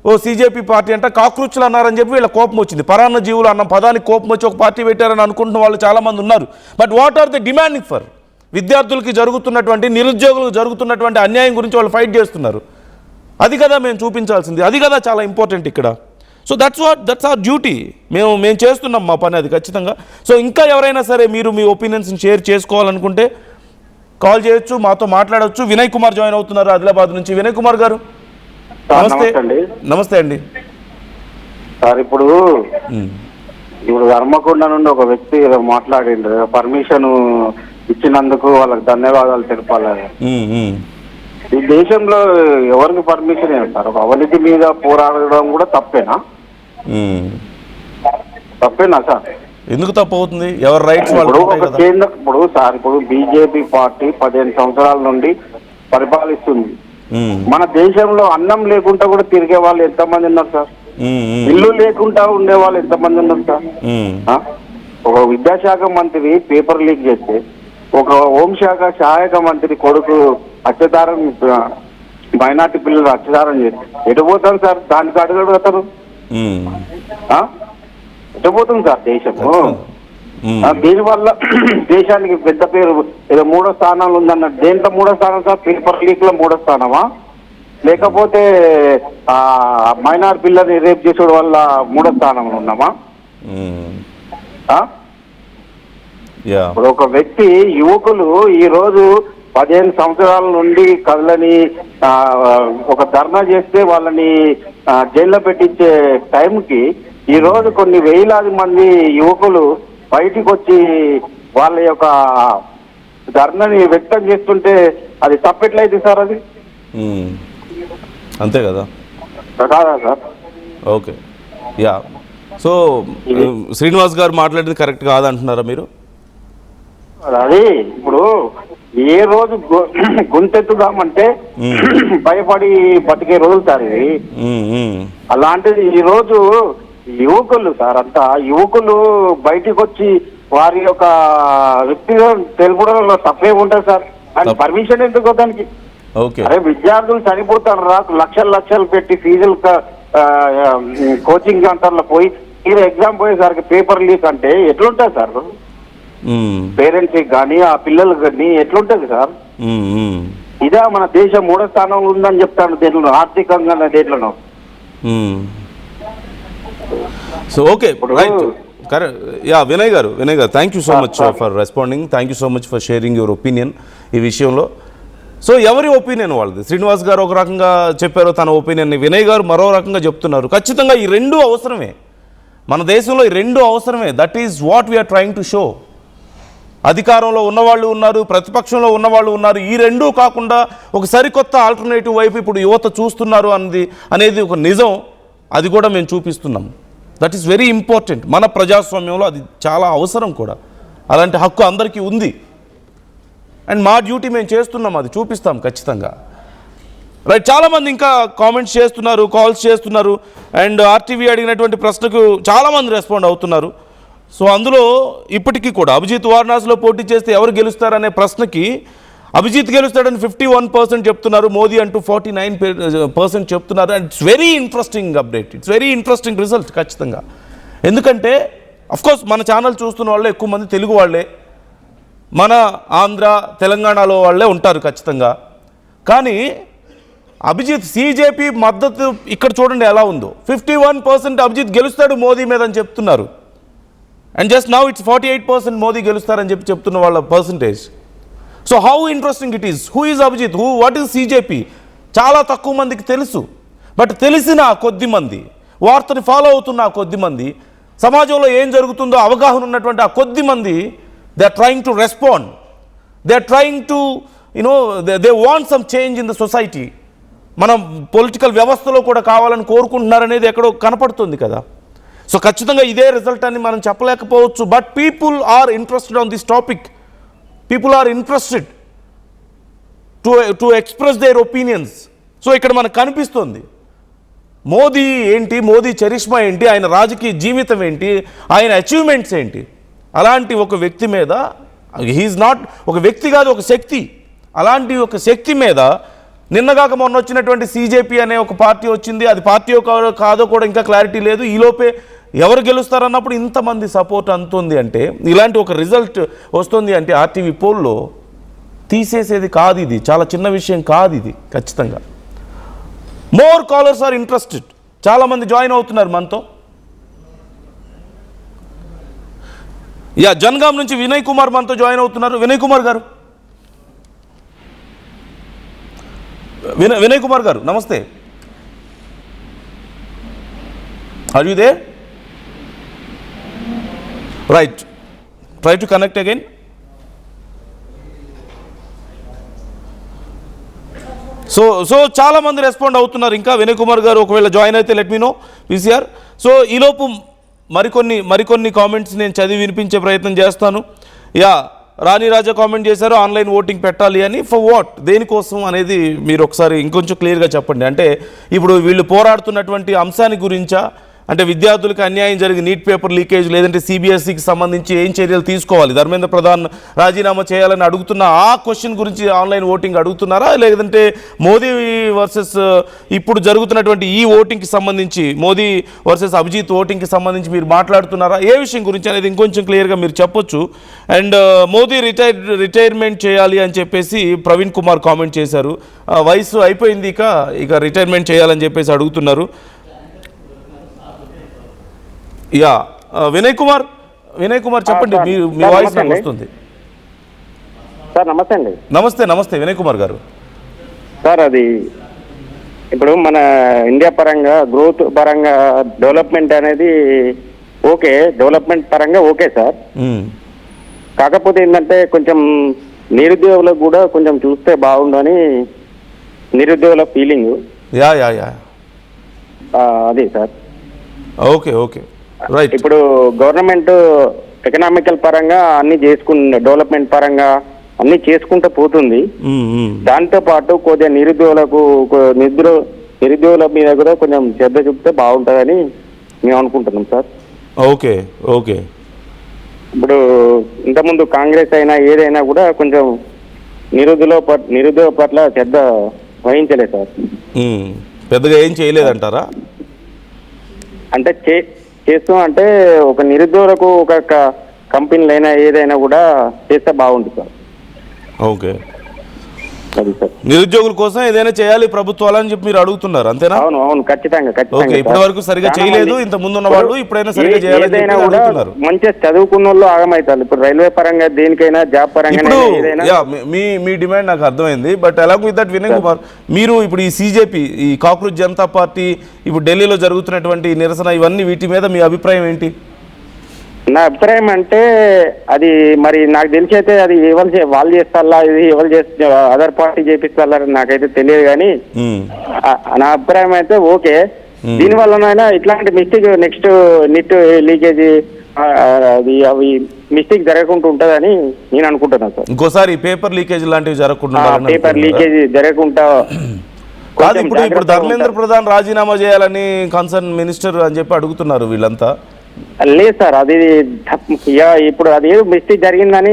ఓ సీజేపీ పార్టీ అంటే కాక్రోచ్లు అన్నారని చెప్పి వీళ్ళ కోపం వచ్చింది. పరాన్న జీవులు అన్న పదానికి కోపం వచ్చి ఒక పార్టీ పెట్టారని అనుకుంటున్న వాళ్ళు చాలామంది ఉన్నారు. But what are the demanding for? విద్యార్థులకి జరుగుతున్నటువంటి, నిరుద్యోగులకు జరుగుతున్నటువంటి అన్యాయం గురించి వాళ్ళు ఫైట్ చేస్తున్నారు. అది కదా మేము చూపించాల్సింది, అది కదా చాలా ఇంపార్టెంట్ ఇక్కడ. So that's our duty. మేము చేస్తున్నాం మా పని అది ఖచ్చితంగా. సో ఇంకా ఎవరైనా సరే మీరు మీ ఒపీనియన్స్ని షేర్ చేసుకోవాలనుకుంటే కాల్ చేయొచ్చు, మాతో మాట్లాడవచ్చు. వినయ్ కుమార్ జాయిన్ అవుతున్నారు ఆదిలాబాద్ నుంచి. వినయ్ కుమార్ గారు నమస్తే. నమస్తే అండి సార్. ఇప్పుడు హన్మకొండ నుండి ఒక వ్యక్తి మాట్లాడిండు, పర్మిషన్ ఇచ్చినందుకు వాళ్ళకి ధన్యవాదాలు తెలపాలని. ఈ దేశంలో ఎవరికి పర్మిషన్ ఏం సార్? ఒక అవినీతి మీద పోరాడడం కూడా తప్పేనా? తప్పేనా సార్? ఎందుకు తప్పు అవుతుంది? ఎవరి రైట్స్ ఇప్పుడు ఒక కేంద్ర ఇప్పుడు బీజేపీ పార్టీ 15 సంవత్సరాల నుండి పరిపాలిస్తుంది. మన దేశంలో అన్నం లేకుండా కూడా తిరిగే వాళ్ళు ఎంతమంది ఉన్నారు సార్? ఇల్లు లేకుండా ఉండే వాళ్ళు ఎంతమంది ఉన్నారు సార్? ఒక విద్యాశాఖ మంత్రి పేపర్ లీక్ చేస్తే, ఒక హోంశాఖ సహాయక మంత్రి కొడుకు అత్యాచారం, మైనార్టీ పిల్లలు అత్యాచారం చేస్తే ఎటు పోతారు సార్? దానికి అడుగుతారు, ఎటు పోతుంది సార్ దేశము? దీనివల్ల దేశానికి పెద్ద పేరు, ఏదో 3వ స్థానంలో ఉందన్న. దేంట్లో 3వ స్థానం సార్? పేపర్ లీక్ లో 3వ స్థానమా? లేకపోతే మైనార్ పిల్లల్ని రేప్ చేసేవాడు వల్ల 3వ స్థానంలో ఉన్నామా? ఇప్పుడు ఒక వ్యక్తి, యువకులు ఈ రోజు 15 సంవత్సరాల నుండి కళ్ళని ఒక ధర్నా చేస్తే వాళ్ళని జైల్లో పెట్టించే టైంకి ఈ రోజు కొన్ని వేలాది మంది యువకులు బయటికి వచ్చి వాళ్ళ యొక్క ధర్నాని వ్యక్తం చేస్తుంటే అది తప్పెట్లయితే సార్? అది అంతే కదా కాదా sir? Okay, yeah. So Srinivas గారు మాట్లాడేది కరెక్ట్ కాదంటున్నారా మీరు? అది ఇప్పుడు ఏ రోజు గుంతెత్తుదామంటే భయపడి బతికే రోజులు సార్ ఇది. అలాంటిది ఈ రోజు యువకులు సార్, అంతా యువకులు బయటికి వచ్చి వారి యొక్క వ్యక్తిగత తెలుపడంలో తప్పే ఉంటుంది సార్. ఆయన పర్మిషన్ ఎందుకు దానికి? అరే విద్యార్థులు చనిపోతారు రా, లక్షలు పెట్టి ఫీజులు కోచింగ్ సెంటర్లో పోయి మీరు ఎగ్జామ్ పోయేసరికి పేపర్ లీక్ అంటే ఎట్లుంటుంది సార్? పేరెంట్స్ కానీ ఆ పిల్లలకు కానీ ఎట్లుంటది సార్? ఇదా మన దేశం 3వ స్థానంలో ఉందని చెప్తాను దేంట్లో, ఆర్థికంగా దేంట్లోనో. So okay, right, correct. Yeah Vinay garu thank you so much for responding. Thank you so much for sharing your opinion ఈ విషయంలో. సో ఎవరి ఒపీనియన్ వాళ్ళది. శ్రీనివాస్ గారు ఒక రకంగా చెప్పారు తన ఒపీనియన్ని, వినయ్ గారు మరో రకంగా చెప్తున్నారు. ఖచ్చితంగా ఈ రెండు అవసరమే. మన దేశంలో ఈ రెండు అవసరమే. That is what we're trying to show. అధికారంలో ఉన్నవాళ్ళు ఉన్నారు, ప్రతిపక్షంలో ఉన్నవాళ్ళు ఉన్నారు. ఈ రెండూ కాకుండా ఒక సరికొత్త ఆల్టర్నేటివ్ వైపు ఇప్పుడు యువత చూస్తున్నారు అనేది ఒక నిజం. అది కూడా మేము చూపిస్తున్నాం. That is very important. మన ప్రజాస్వామ్యంలో అది చాలా అవసరం కూడా. అలాంటి హక్కు అందరికీ ఉంది. అండ్ మా డ్యూటీ మేము చేస్తున్నాం, అది చూపిస్తాం ఖచ్చితంగా. రైట్, చాలామంది ఇంకా కామెంట్స్ చేస్తున్నారు, కాల్స్ చేస్తున్నారు. అండ్ ఆర్టీవీ అడిగినటువంటి ప్రశ్నకు చాలామంది రెస్పాండ్ అవుతున్నారు. సో అందులో ఇప్పటికీ కూడా అభిజిత్ వారణాసిలో పోటీ చేస్తే ఎవరు గెలుస్తారనే ప్రశ్నకి అభిజిత్ గెలుస్తాడని 51% చెప్తున్నారు, మోదీ అంటూ 49% చెప్తున్నారు. And it's very interesting update, it's very interesting result ఖచ్చితంగా. ఎందుకంటే అఫ్కోర్స్ మన ఛానల్ చూస్తున్న వాళ్ళే ఎక్కువ మంది తెలుగు వాళ్ళే, మన ఆంధ్ర తెలంగాణలో వాళ్ళే ఉంటారు ఖచ్చితంగా. కానీ అభిజిత్ సిజేపీ మద్దతు ఇక్కడ చూడండి ఎలా ఉందో. 51% అభిజిత్ గెలుస్తాడు మోదీ మీద అని చెప్తున్నారు. And just now it's 48% Modi గెలుస్తారని చెప్తున్న వాళ్ళ percentage. So how interesting it is. Who is Abhijit, what is CJP? చాలా తక్కువ మందికి తెలుసు. బట్ తెలిసిన కొద్ది మంది, వార్తని ఫాలో అవుతున్న కొద్ది మంది, సమాజంలో ఏం జరుగుతుందో అవగాహన ఉన్నటువంటి ఆ కొద్ది మంది, they are trying to respond. They are trying to they want some change in the society. మనం పొలిటికల్ వ్యవస్థలో కూడా కావాలని కోరుకుంటున్నారనేది ఎక్కడో కనపడుతుంది కదా. సో ఖచ్చితంగా ఇదే రిజల్ట్ అని మనం చెప్పలేకపోవచ్చు. But people are interested on this topic. People are interested to express their opinions. So ఇక్కడ మనకు కనిపిస్తుంది మోదీ ఏంటి, మోదీ చరిష్మా ఏంటి, ఆయన రాజకీయ జీవితం ఏంటి, ఆయన అచీవ్మెంట్స్ ఏంటి. అలాంటి ఒక వ్యక్తి మీద, హీఈస్ నాట్ ఒక వ్యక్తి కాదు, ఒక శక్తి. అలాంటి ఒక శక్తి మీద నిన్నగాక మొన్న వచ్చినటువంటి సిజేపీ అనే ఒక పార్టీ వచ్చింది. అది పార్టీ కాదో కూడా ఇంకా క్లారిటీ లేదు. ఈలోపే ఎవరు గెలుస్తారన్నప్పుడు ఇంతమంది సపోర్ట్ అందుతుంది అంటే, ఇలాంటి ఒక రిజల్ట్ వస్తుంది అంటే ఆర్టీవీ పోల్లో తీసేసేది కాదు. ఇది చాలా చిన్న విషయం కాదు ఇది ఖచ్చితంగా. More callers are interested. చాలామంది జాయిన్ అవుతున్నారు మనతో. జన్గాం నుంచి వినయ్ కుమార్ మనతో జాయిన్ అవుతున్నారు. వినయ్ కుమార్ గారు, వినయ్ కుమార్ గారు నమస్తే. Are you there? Right, try to connect again. So చాలా మంది రెస్పాండ్ అవుతున్నారు. ఇంకా వినయ్ కుమార్ గారు ఒకవేళ జాయిన్ అయితే let me know PCR. So ఈలోపు మరికొన్ని కామెంట్స్ నేను చదివి వినిపించే ప్రయత్నం చేస్తాను. రాణి రాజా కామెంట్ చేశారు ఆన్లైన్ ఓటింగ్ పెట్టాలి అని. ఫర్ వాట్, దేనికోసం అనేది మీరు ఒకసారి ఇంకొంచెం క్లియర్గా చెప్పండి. అంటే ఇప్పుడు వీళ్ళు పోరాడుతున్నటువంటి అంశాన్ని గురించా, అంటే విద్యార్థులకు అన్యాయం జరిగి నీట్ పేపర్ లీకేజ్, లేదంటే సిబిఎస్ఈకి సంబంధించి ఏం చర్యలు తీసుకోవాలి, ధర్మేంద్ర ప్రధాన్ రాజీనామా చేయాలని అడుగుతున్న ఆ క్వశ్చన్ గురించి ఆన్లైన్ ఓటింగ్ అడుగుతున్నారా, లేదంటే మోదీ వర్సెస్ ఇప్పుడు జరుగుతున్నటువంటి ఈ ఓటింగ్కి సంబంధించి, మోదీ వర్సెస్ అభిజిత్ ఓటింగ్కి సంబంధించి మీరు మాట్లాడుతున్నారా, ఏ విషయం గురించి అనేది ఇంకొంచెం క్లియర్గా మీరు చెప్పొచ్చు. అండ్ మోదీ రిటైర్మెంట్ చేయాలి అని చెప్పేసి ప్రవీణ్ కుమార్ కామెంట్ చేశారు. వయసు అయిపోయింది, ఇక రిటైర్మెంట్ చేయాలని చెప్పేసి అడుగుతున్నారు. వినయ్ కుమార్ చెప్పండి, మీ వాయిస్ నాకు వస్తుంది. సార్ నమస్తే అండి. నమస్తే వినయ్ కుమార్ గారు. సార్ అది ఇప్పుడు మన ఇండియా పరంగా గ్రోత్ పరంగా డెవలప్మెంట్ అనేది ఓకే, డెవలప్మెంట్ పరంగా ఓకే సార్. కాకపోతే ఏంటంటే కొంచెం నిరుద్యోగులకు కూడా కొంచెం చూస్తే బాగుండని నిరుద్యోగుల ఫీలింగ్. అదే సార్. Okay right. ఇప్పుడు గవర్నమెంట్ ఎకనామికల్ పరంగా అన్ని డెవలప్మెంట్ పరంగా అన్ని చేసుకుంటూ పోతుంది. దాంతో పాటు కొద్దిగా నిరుద్యోగుల మీద కూడా కొంచెం శ్రద్ధ చూపితే బాగుంటుందని మేము అనుకుంటున్నాం సార్. ఓకే ఇప్పుడు ఇంతకుముందు కాంగ్రెస్ అయినా ఏదైనా కూడా కొంచెం నిరుద్యోగ పట్ల శ్రద్ధ వహించలేదు సార్. పెద్దగా ఏం చేయలేదంటారా? అంటే చేస్తే ఒక నిరుద్యోగులకు ఒక కంపెనీలు అయినా ఏదైనా కూడా చేస్తే బాగుంటుంది సార్. ఓకే. అది సార్. నిరుద్యోగుల కోసం ఏదైనా చేయాలి ప్రభుత్వాలు అని చెప్పి మీరు అడుగుతున్నారు, అంతేనా? అవును అవును, ఖచ్చితంగా ఓకే, ఇప్పటి వరకు సరిగా చేయలేదు ఇంత ముందు ఉన్న వాళ్ళు, ఇప్పుడైనా సరిగా చేయాలని చెప్పి అడుగుతున్నారు. మంచిగా చదువుకున్న వాళ్ళు ఆగమవుతారు. ఇప్పుడు రైల్వే పరంగా దేనికైనా, జాబ్ పరంగా ఇప్పుడు ఏదైనా. మీ డిమాండ్ నాకు అర్థమైంది. బట్ అలాగే విత్ దట్ వినయ్ కుమార్, మీరు ఇప్పుడు ఈ సిజేపీ, ఈ కాక్రోచ్ జనతా పార్టీ ఇప్పుడు ఢిల్లీలో జరుగుతున్నటువంటి నిరసన, ఇవన్నీ వీటి మీద మీ అభిప్రాయం ఏంటి? నా అభిప్రాయం అంటే అది మరి నాకు తెలిసి అయితే అది వాళ్ళు చేస్తారా, ఇది ఎవరు చేస్తే అదర్ పార్టీ చేపిస్తారా నాకైతే తెలియదు. కానీ నా అభిప్రాయం అయితే ఓకే, దీని వల్లనైనా ఇట్లాంటి మిస్టేక్ నెక్స్ట్ నిట్ లీకేజీ అది అవి మిస్టేక్ జరగకుండా ఉంటుందని నేను అనుకుంటున్నాను సార్. ఇంకోసారి పేపర్ లీకేజ్ లాంటివి జరగకుండా, పేపర్ లీకేజీ జరగకుండా కాదు. ఇప్పుడు ధర్మేంద్ర ప్రధాన్ రాజీనామా చేయాలని కన్సర్న్ మినిస్టర్ అని చెప్పి అడుగుతున్నారు వీళ్ళంతా. లేదు సార్, అది ఇప్పుడు అది ఏదో మిస్టేక్ జరిగిందని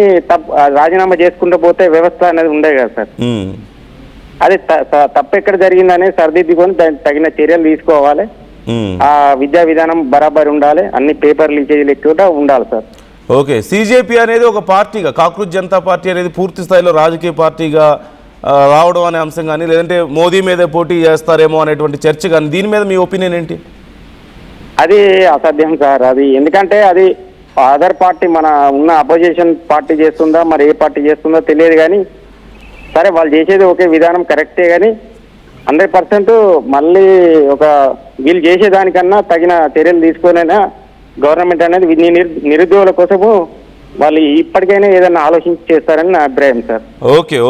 రాజీనామా చేసుకుంటూ పోతే వ్యవస్థ అనేది ఉండే కదా సార్. అది తప్పు ఎక్కడ జరిగిందని సరిదిద్దుకొని దానికి తగిన చర్యలు తీసుకోవాలి. ఆ విద్యా విధానం బరాబర్ ఉండాలి, అన్ని పేపర్ లీకేజీలు ఎక్కువ ఉండాలి సార్. ఓకే, సిజేపీ అనేది ఒక పార్టీగా, కాక్రోచ్ జనతా పార్టీ అనేది పూర్తి స్థాయిలో రాజకీయ పార్టీగా రావడం అనే అంశం కానీ, లేదంటే మోదీ మీదే పోటీ చేస్తారేమో అనేటువంటి చర్చ కానీ, దీని మీద మీ ఒపీనియన్ ఏంటి? అది అసాధ్యం సార్. అది ఎందుకంటే అది అదర్ పార్టీ, మన ఉన్న అపోజిషన్ పార్టీ చేస్తుందా, మరి ఏ పార్టీ చేస్తుందో తెలియదు. కానీ సరే, వాళ్ళు చేసేది ఒకే విధానం కరెక్టే, కానీ 100% మళ్ళీ వీళ్ళు చేసేదానికన్నా తగిన చర్యలు తీసుకునైనా గవర్నమెంట్ అనేది నిరుద్యోగుల కోసము వాళ్ళు ఇప్పటికైనా ఏదైనా ఆలోచించి చేస్తారని నా అభిప్రాయం sir.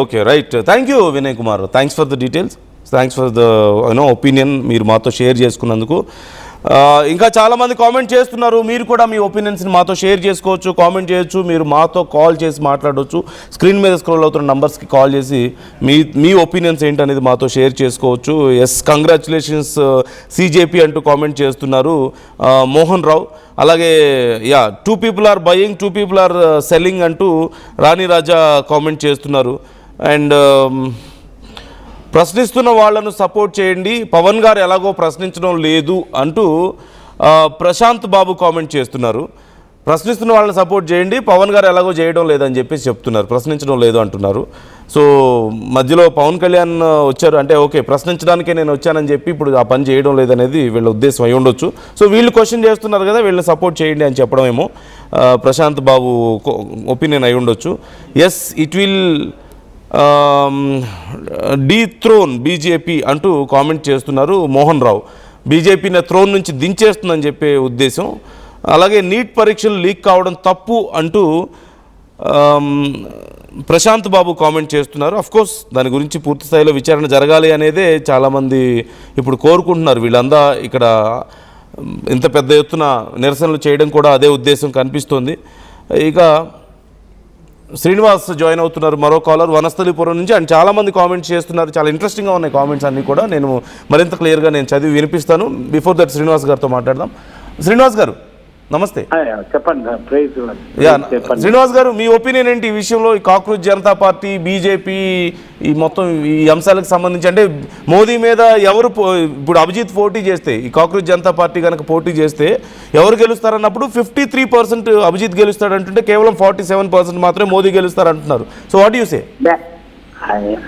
Okay, right. Thank you Vinay Kumar, thanks for the details, thanks for the opinion మీరు మాతో షేర్ చేసుకున్నందుకు. ఇంకా చాలామంది కామెంట్ చేస్తున్నారు, మీరు కూడా మీ ఒపీనియన్స్ని మాతో షేర్ చేసుకోవచ్చు, కామెంట్ చేయొచ్చు, మీరు మాతో కాల్ చేసి మాట్లాడవచ్చు. స్క్రీన్ మీద స్క్రోల్ అవుతున్న నంబర్స్కి కాల్ చేసి మీ ఒపీనియన్స్ ఏంటనేది మాతో షేర్ చేసుకోవచ్చు. ఎస్, కంగ్రాచులేషన్స్ సిజేపీ అంటూ కామెంట్ చేస్తున్నారు మోహన్ రావు. అలాగే 2 people are buying, 2 people are selling అంటూ రాణి రాజా కామెంట్ చేస్తున్నారు. అండ్ ప్రశ్నిస్తున్న వాళ్లను సపోర్ట్ చేయండి, పవన్ గారు ఎలాగో ప్రశ్నించడం లేదు అంటూ ప్రశాంత్ బాబు కామెంట్ చేస్తున్నారు. ప్రశ్నిస్తున్న వాళ్ళని సపోర్ట్ చేయండి, పవన్ గారు ఎలాగో చేయడం లేదని చెప్పేసి చెప్తున్నారు, ప్రశ్నించడం లేదు అంటున్నారు. సో మధ్యలో పవన్ కళ్యాణ్ వచ్చారు అంటే ఓకే, ప్రశ్నించడానికే నేను వచ్చానని చెప్పి ఇప్పుడు ఆ పని చేయడం లేదనేది వీళ్ళ ఉద్దేశం అయి ఉండొచ్చు. సో వీళ్ళు క్వశ్చన్ చేస్తున్నారు కదా, వీళ్ళని సపోర్ట్ చేయండి అని చెప్పడం ఏమో ప్రశాంత్ బాబు ఒపీనియన్ అయి ఉండొచ్చు. Yes, it will dethrone BJP అంటూ కామెంట్ చేస్తున్నారు మోహన్ రావు. బీజేపీని థ్రోన్ నుంచి దించేస్తుందని చెప్పే ఉద్దేశం. అలాగే నీట్ పరీక్షలు లీక్ కావడం తప్పు అంటూ ప్రశాంత్ బాబు కామెంట్ చేస్తున్నారు. అఫ్కోర్స్ దాని గురించి పూర్తి స్థాయిలో విచారణ జరగాలి అనేదే చాలామంది ఇప్పుడు కోరుకుంటున్నారు. వీళ్ళందా ఇక్కడ ఇంత పెద్ద ఎత్తున నిరసనలు చేయడం కూడా అదే ఉద్దేశం కనిపిస్తోంది. ఇక శ్రీనివాస్ జాయిన్ అవుతున్నారు, మరో కాలర్ వనస్థలిపురం నుంచి. అండ్ చాలామంది కామెంట్స్ చేస్తున్నారు, చాలా ఇంట్రెస్టింగ్గా ఉన్నాయి కామెంట్స్ అన్నీ కూడా. నేను మరింత క్లియర్గా చదివి వినిపిస్తాను. బిఫోర్ దట్ శ్రీనివాస్ గారితో మాట్లాడదాం. శ్రీనివాస్ గారు నమస్తే. చెప్పండి. శ్రీనివాస్ గారు, మీ ఒపీనియన్ ఏంటి ఈ విషయంలో? ఈ కాక్రోచ్ జనతా పార్టీ, బీజేపీ, ఈ మొత్తం ఈ అంశాలకు సంబంధించి, అంటే మోదీ మీద ఎవరు ఇప్పుడు అభిజిత్ పోటీ చేస్తే, ఈ కాక్రోచ్ జనతా పార్టీ కనుక పోటీ చేస్తే ఎవరు గెలుస్తారన్నప్పుడు 53% అభిజిత్ గెలుస్తాడంటుంటే కేవలం 47% మాత్రమే మోదీ గెలుస్తారంటున్నారు. So what you say?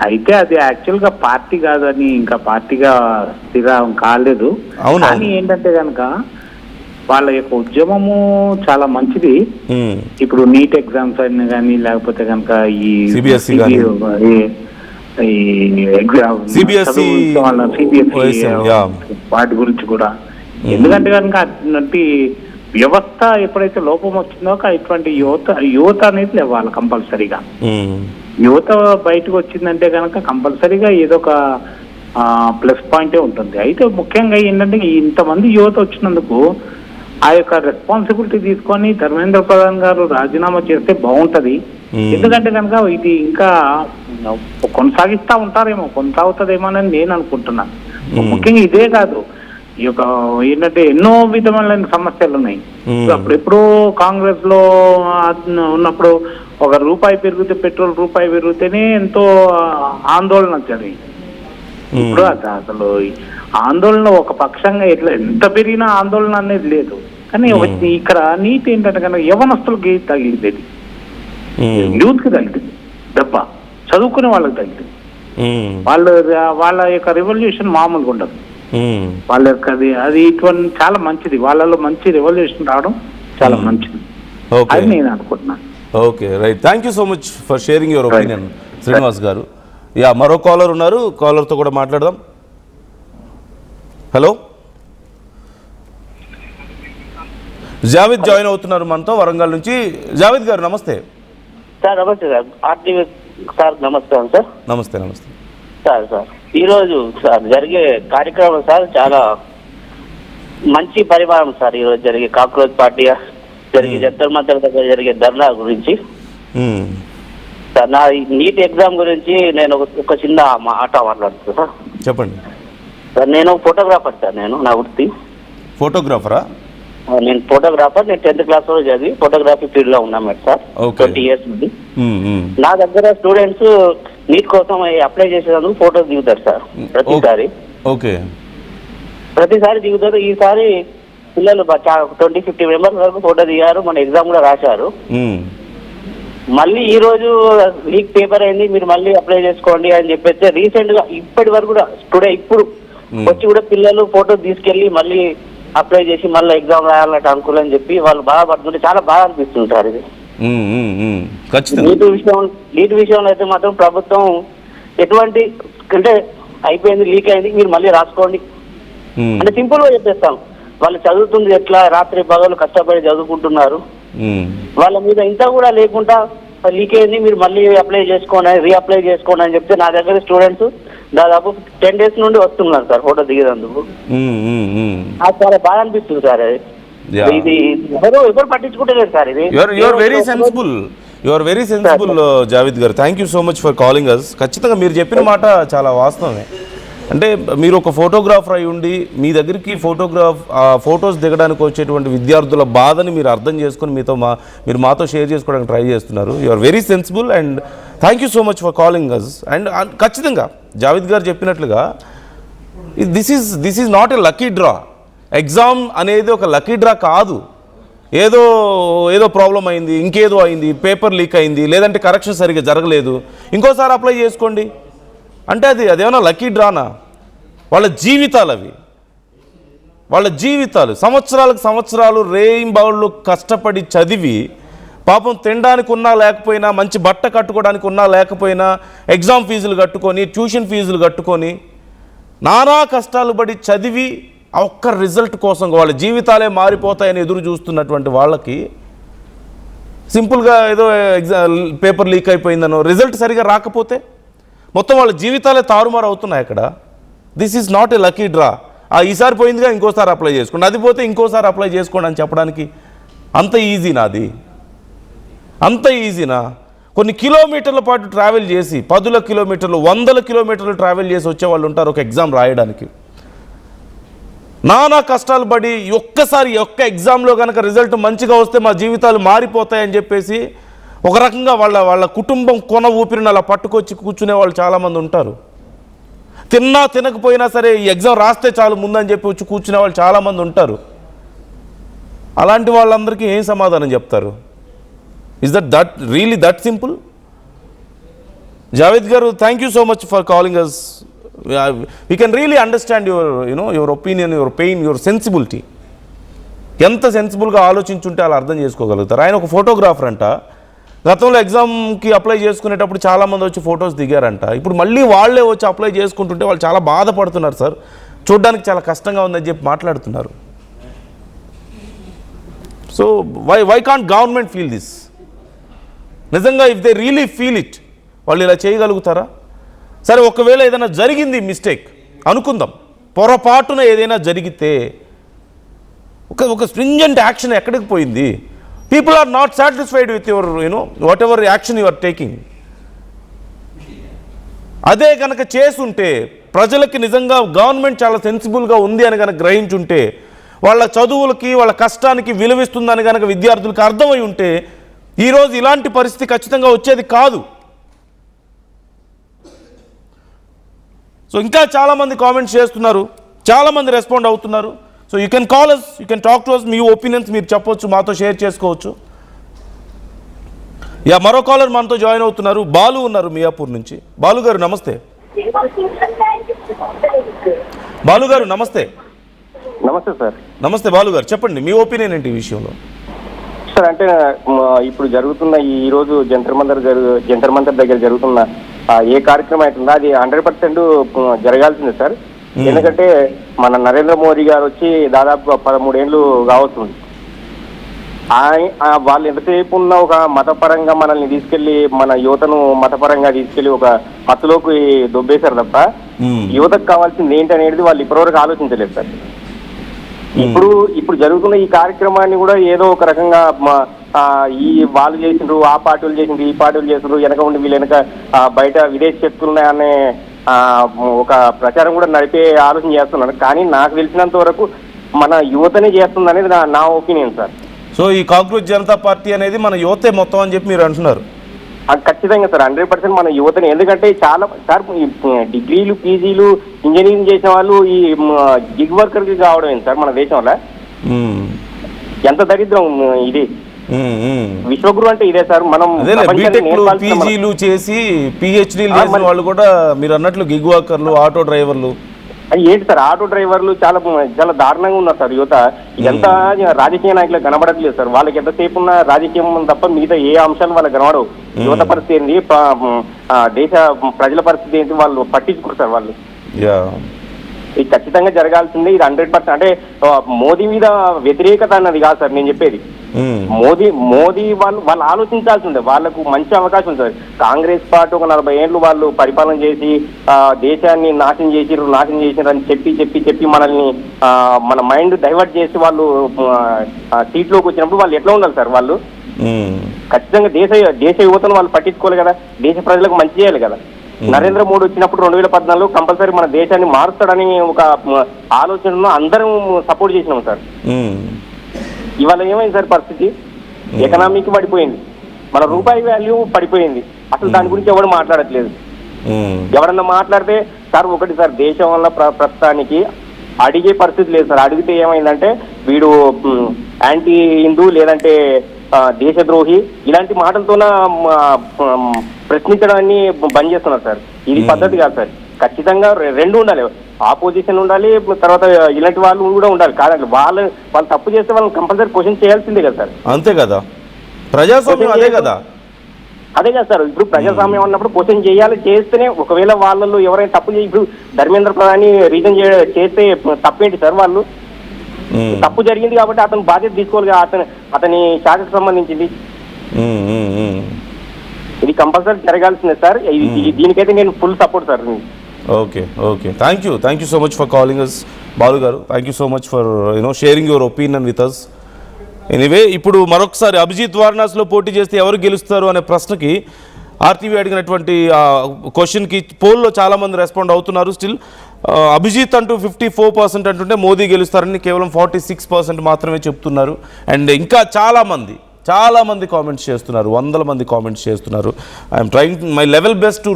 అయితే అది యాక్చువల్ గా పార్టీ కాదని, ఇంకా పార్టీగా స్థిరం కాలేదు. కానీ ఏంటంటే కనుక వాళ్ళ యొక్క ఉద్యమము చాలా మంచిది. ఇప్పుడు నీట్ ఎగ్జామ్స్ అయినా కానీ, లేకపోతే కనుక ఈ సిబిఎస్ఈ వాటి గురించి కూడా, ఎందుకంటే కనుక అటువంటి వ్యవస్థ ఎప్పుడైతే లోపం వచ్చిందో ఇటువంటి యువత అనేది లేవాలి కంపల్సరీగా. యువత బయటకు వచ్చిందంటే కనుక కంపల్సరీగా ఏదో ఒక ప్లస్ పాయింటే ఉంటుంది. అయితే ముఖ్యంగా ఏంటంటే ఇంతమంది యువత వచ్చినందుకు ఆ యొక్క రెస్పాన్సిబిలిటీ తీసుకొని ధర్మేంద్ర ప్రధాన్ గారు రాజీనామా చేస్తే బాగుంటది. ఎందుకంటే కనుక ఇది ఇంకా కొనసాగిస్తా ఉంటారేమో, కొనసాగుతుందేమో అని నేను అనుకుంటున్నాను. ముఖ్యంగా ఇదే కాదు, ఈ యొక్క ఏంటంటే ఎన్నో విధమైన సమస్యలు ఉన్నాయి. అప్పుడెప్పుడో కాంగ్రెస్ లో ఉన్నప్పుడు ₹1 పెరిగితే, పెట్రోల్ ₹1 పెరిగితేనే ఎంతో ఆందోళన జరిగింది. ఇప్పుడు అసలు ఆందోళన ఒక పక్షంగా ఎంత పెరిగినా ఆందోళన అనేది లేదు. కానీ ఇక్కడ నీట్ ఏంటంటే కనుక యవనస్తులకి తగిలింది, యూత్ కి తగిలింది దెబ్బ, చదువుకునే వాళ్ళకి తగిలింది. వాళ్ళ యొక్క రెవల్యూషన్ మామూలుగా ఉండదు. వాళ్ళ యొక్క అది ఇటువంటి చాలా మంచిది, వాళ్ళలో మంచి రెవల్యూషన్ రావడం చాలా మంచిది అని నేను అనుకుంటున్నాను. Okay right, thank you so much for sharing your opinion Srinivas గారు. యా, మరో కాలర్ ఉన్నారు, కాలర్తో కూడా మాట్లాడదాం. హలో, జావేద్ జాయిన్ అవుతున్నారు మనతో వరంగల్ నుంచి. జావేద్ గారు నమస్తే. సార్ నమస్తే సార్, ఆర్టీవీ సార్ నమస్కారం సార్. నమస్తే నమస్తే సార్ ఈరోజు సార్ జరిగే కార్యక్రమం సార్ చాలా మంచి పరిమాణం సార్. ఈరోజు జరిగే కాక్రోచ్ పార్టీ జరిగే జంతర్ మంతర్ దగ్గర జరిగే ధర్నా గురించి సార్, నా నీట్ ఎగ్జామ్ గురించి నేను ఒక చిన్న మాట మాట్లాడుతున్నా సార్. చెప్పండి సార్. నేను ఫోటోగ్రాఫర్ సార్, నేను నా వృత్తి ఫోటోగ్రాఫరా? నేను ఫోటోగ్రాఫర్. నేను 10th క్లాస్ లో చదివి ఫోటోగ్రఫీ ఫీల్డ్ లో ఉన్నాను సార్. 20 years నుండి నా దగ్గర స్టూడెంట్స్ నీట్ కోసం అప్లై చేసేందుకు ఫోటోస్ దిగుతారు సార్ ప్రతిసారి. ఓకే, ప్రతిసారి దిగుతారు. ఈసారి పిల్లలు 20-50 మెంబర్స్ వరకు ఫోటో దిగారు, మన ఎగ్జామ్ కూడా రాశారు. మళ్ళీ ఈ రోజు లీక్ పేపర్ అయింది, మీరు మళ్ళీ అప్లై చేసుకోండి అని చెప్పేస్తే రీసెంట్ గా ఇప్పటి వరకు కూడా ఇప్పుడు వచ్చి కూడా పిల్లలు ఫోటో తీసుకెళ్లి మళ్ళీ అప్లై చేసి మళ్ళీ ఎగ్జామ్ రాయాలంటే అనుకూలం అని చెప్పి వాళ్ళు బాధపడుతుంటే చాలా బాగా అనిపిస్తుంది సార్. ఇది నీటి విషయంలో అయితే మాత్రం ప్రభుత్వం ఎటువంటి అంటే అయిపోయింది, లీక్ అయింది, మీరు మళ్ళీ రాసుకోండి అంటే సింపుల్ గా చెప్పేస్తాం. వాళ్ళు చదువుతుంది ఎట్లా, రాత్రి పగలు కష్టపడి చదువుకుంటున్నారు, వాళ్ళ మీద ఇంత కూడా లేకుండా లీక్ అయింది, మీరు మళ్ళీ అప్లై చేసుకోండి, రీఅప్లై చేసుకోండి అని చెప్తే నా దగ్గర స్టూడెంట్స్ దాదాపు 10 days నుండి వస్తున్నారు సార్ ఫోటో దిగేందుకు. నాకు చాలా బాగా అనిపిస్తుంది సార్. ఇది ఎవరు పట్టించుకుంటలేదు సార్. ఇది యువర్ వెరీ సెన్సిబుల్ జావేద్ గారు. Thank you so much for calling us. ఖచ్చితంగా మీరు చెప్పిన మాట చాలా వాస్తవమే. అంటే మీరు ఒక ఫోటోగ్రాఫర్ అయి ఉండి మీ దగ్గరికి ఫొటోస్ దిగడానికి వచ్చేటువంటి విద్యార్థుల బాధని మీరు అర్థం చేసుకుని మీరు మాతో షేర్ చేసుకోవడానికి ట్రై చేస్తున్నారు. You are very sensible and thank you so much for calling us. And ఖచ్చితంగా జావేద్ గారు చెప్పినట్లుగా this is not a lucky draw. Exam అనేది ఒక లక్కీ డ్రా కాదు. ఏదో ప్రాబ్లం అయింది, ఇంకేదో అయింది, పేపర్ లీక్ అయింది, లేదంటే కరెక్షన్ సరిగ్గా జరగలేదు, ఇంకోసారి అప్లై చేసుకోండి అంటే అదేమన్నా లక్కీ డ్రానా? వాళ్ళ జీవితాలు అవి, వాళ్ళ జీవితాలు సంవత్సరాలు రేయింబౌళ్ళు కష్టపడి చదివి పాపం తినడానికి ఉన్నా లేకపోయినా, మంచి బట్ట కట్టుకోవడానికి ఉన్నా లేకపోయినా, ఎగ్జామ్ ఫీజులు కట్టుకొని, ట్యూషన్ ఫీజులు కట్టుకొని, నానా కష్టాలు పడి చదివి ఆ ఒక్క రిజల్ట్ కోసం వాళ్ళ జీవితాలే మారిపోతాయని ఎదురు చూస్తున్నటువంటి వాళ్ళకి సింపుల్గా ఏదో పేపర్ లీక్ అయిపోయిందనో, రిజల్ట్ సరిగా రాకపోతే మొత్తం వాళ్ళ జీవితాలే తారుమారు అవుతున్నాయి అక్కడ. This is not a lucky draw. ఈసారి పోయిందిగా ఇంకోసారి అప్లై చేసుకోండి, అది పోతే ఇంకోసారి అప్లై చేసుకోండి అని చెప్పడానికి అంత ఈజీనా? అంత ఈజీనా? కొన్ని కిలోమీటర్ల పాటు ట్రావెల్ చేసి 10 కిలోమీటర్లు 100 కిలోమీటర్లు ట్రావెల్ చేసి వచ్చేవాళ్ళు ఉంటారు ఒక ఎగ్జామ్ రాయడానికి. నానా కష్టాలు పడి ఒక్క ఎగ్జామ్లో కనుక రిజల్ట్ మంచిగా వస్తే మా జీవితాలు మారిపోతాయని చెప్పేసి ఒక రకంగా వాళ్ళ కుటుంబం కొన ఊపిరిని అలా పట్టుకొచ్చి కూర్చునే వాళ్ళు చాలామంది ఉంటారు. తినకపోయినా సరే ఈ ఎగ్జామ్ రాస్తే చాలు ముందని చెప్పి వచ్చి కూర్చునే వాళ్ళు చాలామంది ఉంటారు. అలాంటి వాళ్ళందరికీ ఏం సమాధానం చెప్తారు? Is that really that simple? Javed గారు, thank you so much for calling us. We can really understand your opinion, your pain, your sensibility. ఎంత సెన్సిబుల్గా ఆలోచించుంటే అలా అర్థం చేసుకోగలుగుతారు. ఆయన ఒక ఫోటోగ్రాఫర్ అంట. గతంలో ఎగ్జామ్కి అప్లై చేసుకునేటప్పుడు చాలామంది వచ్చి ఫొటోస్ దిగారంట. ఇప్పుడు మళ్ళీ వాళ్ళే వచ్చి అప్లై చేసుకుంటుంటే వాళ్ళు చాలా బాధపడుతున్నారు సార్, చూడడానికి చాలా కష్టంగా ఉందని చెప్పి మాట్లాడుతున్నారు. So why can't government feel this? నిజంగా if they really feel it, వాళ్ళు ఇలా చేయగలుగుతారా? సరే, ఒకవేళ ఏదైనా జరిగింది మిస్టేక్ అనుకుందాం, పొరపాటున ఏదైనా జరిగితే ఒక స్ట్రింజెంట్ యాక్షన్ ఎక్కడికి పోయింది? People are not satisfied with your whatever action you are taking. అదే కనుక చేసుంటే, ప్రజలకి నిజంగా గవర్నమెంట్ చాలా సెన్సిబుల్గా ఉంది అని కనుక గ్రహించుంటే, వాళ్ళ చదువులకి వాళ్ళ కష్టానికి విలువిస్తుందని కనుక విద్యార్థులకు అర్థమై ఉంటే ఈరోజు ఇలాంటి పరిస్థితి ఖచ్చితంగా వచ్చేది కాదు. సో ఇంకా చాలామంది కామెంట్స్ చేస్తున్నారు, చాలామంది రెస్పాండ్ అవుతున్నారు. So you can call us, you can talk to us. మీ ఒపీనియన్స్ మీరు చెప్పొచ్చు, మాతో షేర్ చేసుకోవచ్చు. మరో కాలర్ మనతో జాయిన్ అవుతున్నారు. బాలు ఉన్నారు మియాపూర్ నుంచి. బాలు గారు నమస్తే. బాలు గారు నమస్తే. నమస్తే సార్. నమస్తే బాలు గారు, చెప్పండి మీ ఒపీనియన్ ఏంటి ఈ విషయంలో? సార్ అంటే ఇప్పుడు జరుగుతున్న ఈ రోజు జంతర్ మంతర్ దగ్గర జరుగుతున్న ఏ కార్యక్రమం అవుతుందో అది 100% జరగాల్సిందే సార్. ఎందుకంటే మన నరేంద్ర మోదీ గారు వచ్చి దాదాపు 13 ఏళ్ళు కావస్తుంది. వాళ్ళు ఎంతసేపు ఉన్న ఒక మతపరంగా మనల్ని తీసుకెళ్లి మన యువతను మతపరంగా తీసుకెళ్లి ఒక మత్తులోకి దొబ్బేశారు తప్ప యువతకు కావాల్సింది ఏంటి అనేది వాళ్ళు ఇప్పటివరకు ఆలోచించలేదు సార్. ఇప్పుడు జరుగుతున్న ఈ కార్యక్రమాన్ని కూడా ఏదో ఒక రకంగా ఈ వాళ్ళు చేసిండ్రు, ఆ పార్టీలు చేసిండ్రు, ఈ పార్టీలు చేసిండ్రు, వెనక ఉండి వీళ్ళు వెనక బయట విదేశీ శక్తులు ఉన్నాయనే ఒక ప్రచారం కూడా నడిపే ఆలోచన చేస్తున్నారు. కానీ నాకు తెలిసినంత వరకు మన యువతనే చేస్తుంది అనేది నా ఒపీనియన్ సార్. సో ఈ కాంగ్రెస్ జనతా పార్టీ అనేది మన యువతే మొత్తం అని చెప్పి మీరు అంటున్నారు? ఖచ్చితంగా సార్, 100% మన యువతని. ఎందుకంటే చాలా సార్ డిగ్రీలు, పీజీలు, ఇంజనీరింగ్ చేసిన వాళ్ళు ఈ గిగ్ వర్కర్కి కావడం ఏంటి సార్ మన దేశంలో? ఎంత దరిద్రం ఇది. విశ్వగురు అంటే ఇదే సార్. మనం పీజీలు చేసి పిహెచ్డీలు చేసిన వాళ్ళు కూడా మీరు అన్నట్లు గిగ్ వర్కర్లు, ఆటో డ్రైవర్లు. ఏంటి సార్ ఆటో డ్రైవర్లు చాలా దారుణంగా ఉన్నారు సార్ యువత. ఇదంతా రాజకీయ నాయకులకు కనబడట్లేదు సార్. వాళ్ళకి ఎంతసేపు ఉన్న రాజకీయం తప్ప మిగతా ఏ అంశాలు వాళ్ళకి కనబడవు. యువత పరిస్థితి ఏంటి, దేశ ప్రజల పరిస్థితి ఏంటి వాళ్ళు పట్టించుకోరు సార్ వాళ్ళు. ఇది ఖచ్చితంగా జరగాల్సిందే. ఇది 100%. అంటే మోదీ మీద వ్యతిరేకత అన్నది కాదు సార్ నేను చెప్పేది. మోదీ వాళ్ళు ఆలోచించాల్సి ఉండే. వాళ్ళకు మంచి అవకాశం ఉంది సార్. కాంగ్రెస్ పార్టీ ఒక 40 ఏళ్ళు వాళ్ళు పరిపాలన చేసి దేశాన్ని నాశనం చేసిర్రు అని చెప్పి మనల్ని మన మైండ్ డైవర్ట్ చేసి వాళ్ళు సీట్లోకి వచ్చినప్పుడు వాళ్ళు ఎట్లా ఉండాలి సార్? వాళ్ళు ఖచ్చితంగా దేశ యువతను వాళ్ళు పట్టించుకోవాలి కదా, దేశ ప్రజలకు మంచి చేయాలి కదా. నరేంద్ర మోడీ వచ్చినప్పుడు 2014లో కంపల్సరీ మన దేశాన్ని మారుస్తాడని ఒక ఆలోచనలో అందరం సపోర్ట్ చేసినాం సార్. ఇవాళ ఏమైంది సార్ పరిస్థితి? ఎకనామీకి పడిపోయింది, మన రూపాయి వాల్యూ పడిపోయింది. అసలు దాని గురించి ఎవరు మాట్లాడట్లేదు. ఎవరన్నా మాట్లాడితే సార్ ఒకటి సార్, దేశం వల్ల ప్రస్తుతానికి అడిగే పరిస్థితి లేదు సార్. అడిగితే ఏమైందంటే వీడు యాంటీ హిందూ లేదంటే దేశద్రోహి ఇలాంటి మాటలతోన ప్రశ్నించడాన్ని బంద్ చేస్తున్నారు సార్. ఇది పద్ధతి కాదు సార్. ఖచ్చితంగా రెండు ఉండాలి, ఆపోజిషన్ ఉండాలి, తర్వాత ఇలాంటి వాళ్ళు కూడా ఉండాలి. కాదండి వాళ్ళు తప్పు చేస్తే వాళ్ళని కంపల్సరీ క్వశ్చన్ చేయాల్సిందే కదా సార్. అంతే కదా, ప్రజాస్వామ్యం అదే కదా. అదే కదా సార్. ఇప్పుడు ప్రజాస్వామ్యం అన్నప్పుడు క్వశ్చన్ చేయాలి. చేస్తేనే ఒకవేళ వాళ్ళలో ఎవరైనా తప్పు చేసి ఇప్పుడు ధర్మేంద్ర ప్రధాని రీజన్ చేస్తే తప్పేంటి సార్? వాళ్ళు తప్పు జరిగింది కాబట్టి అతను బాధ్యత తీసుకోవాలి. అతని శాఖకు సంబంధించింది ఇది కంపల్సరీ జరగాల్సిందే సార్. దీనికైతే నేను full support sir. Okay thank you so much for calling us Balu garu. Thank you so much for sharing your opinion with us. Anyway, ఇప్పుడు మరొకసారి అభిజిత్ వారణాసిలో పోటీ చేస్తే ఎవరు గెలుస్తారు అనే ప్రశ్నకి ఆర్టీవీ అడిగినటువంటి క్వశ్చన్కి పోల్లో చాలామంది రెస్పాండ్ అవుతున్నారు. స్టిల్ అభిజిత్ అంటూ 54% అంటుంటే మోదీ గెలుస్తారని కేవలం 46% మాత్రమే చెప్తున్నారు. అండ్ ఇంకా చాలామంది కామెంట్స్ చేస్తున్నారు, వందల మంది కామెంట్స్ చేస్తున్నారు. I'm trying my level best to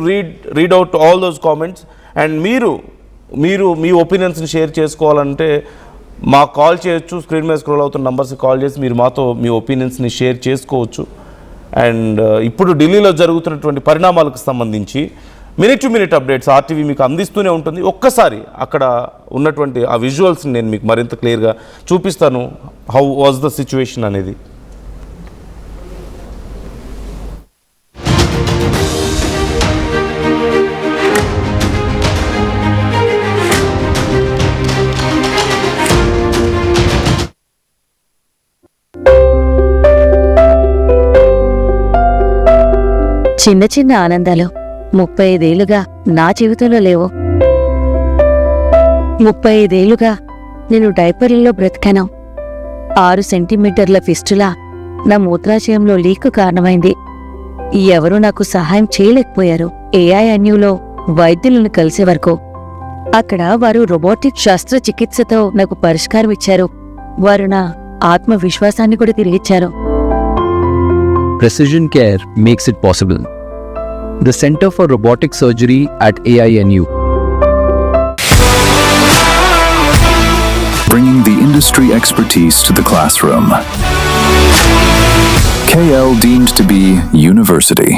read out all those comments. And మీరు మీ ఒపీనియన్స్ని షేర్ చేసుకోవాలంటే మాకు కాల్ చేయొచ్చు. స్క్రీన్ మీద స్క్రోల్ అవుతున్న నంబర్స్కి కాల్ చేసి మీరు మాతో మీ ఒపీనియన్స్ని షేర్ చేసుకోవచ్చు. అండ్ ఇప్పుడు ఢిల్లీలో జరుగుతున్నటువంటి పరిణామాలకు సంబంధించి minute to minute updates RTV మీకు అందిస్తూనే ఉంటుంది. ఒక్కసారి అక్కడ ఉన్నటువంటి ఆ విజువల్స్ని నేను మీకు మరింత క్లియర్గా చూపిస్తాను, హౌ వాజ్ ద సిచ్యువేషన్ అనేది. చిన్న చిన్న ఆనందాలు 35 ఏళ్లుగా నా జీవితంలో లేవు. 35 ఏళ్లుగా నేను డైపర్లలో బ్రతికాను. 6 సెంటీమీటర్ల ఫిస్టులా నా మూత్రాశయంలో లీక్ కారణమైంది. ఎవరూ నాకు సహాయం చేయలేకపోయారు. ఏఐఎన్యూలో వైద్యులను కలిసే వరకు. అక్కడ వారు రోబోటిక్ శస్త్రచికిత్సతో నాకు పరిష్కారం ఇచ్చారు. వారు నా ఆత్మవిశ్వాసాన్ని కూడా తిరిగిచ్చారు. Precision Care makes it possible. The Center for Robotic Surgery at AINU. Bringing the industry expertise to the classroom. KL deemed to be university.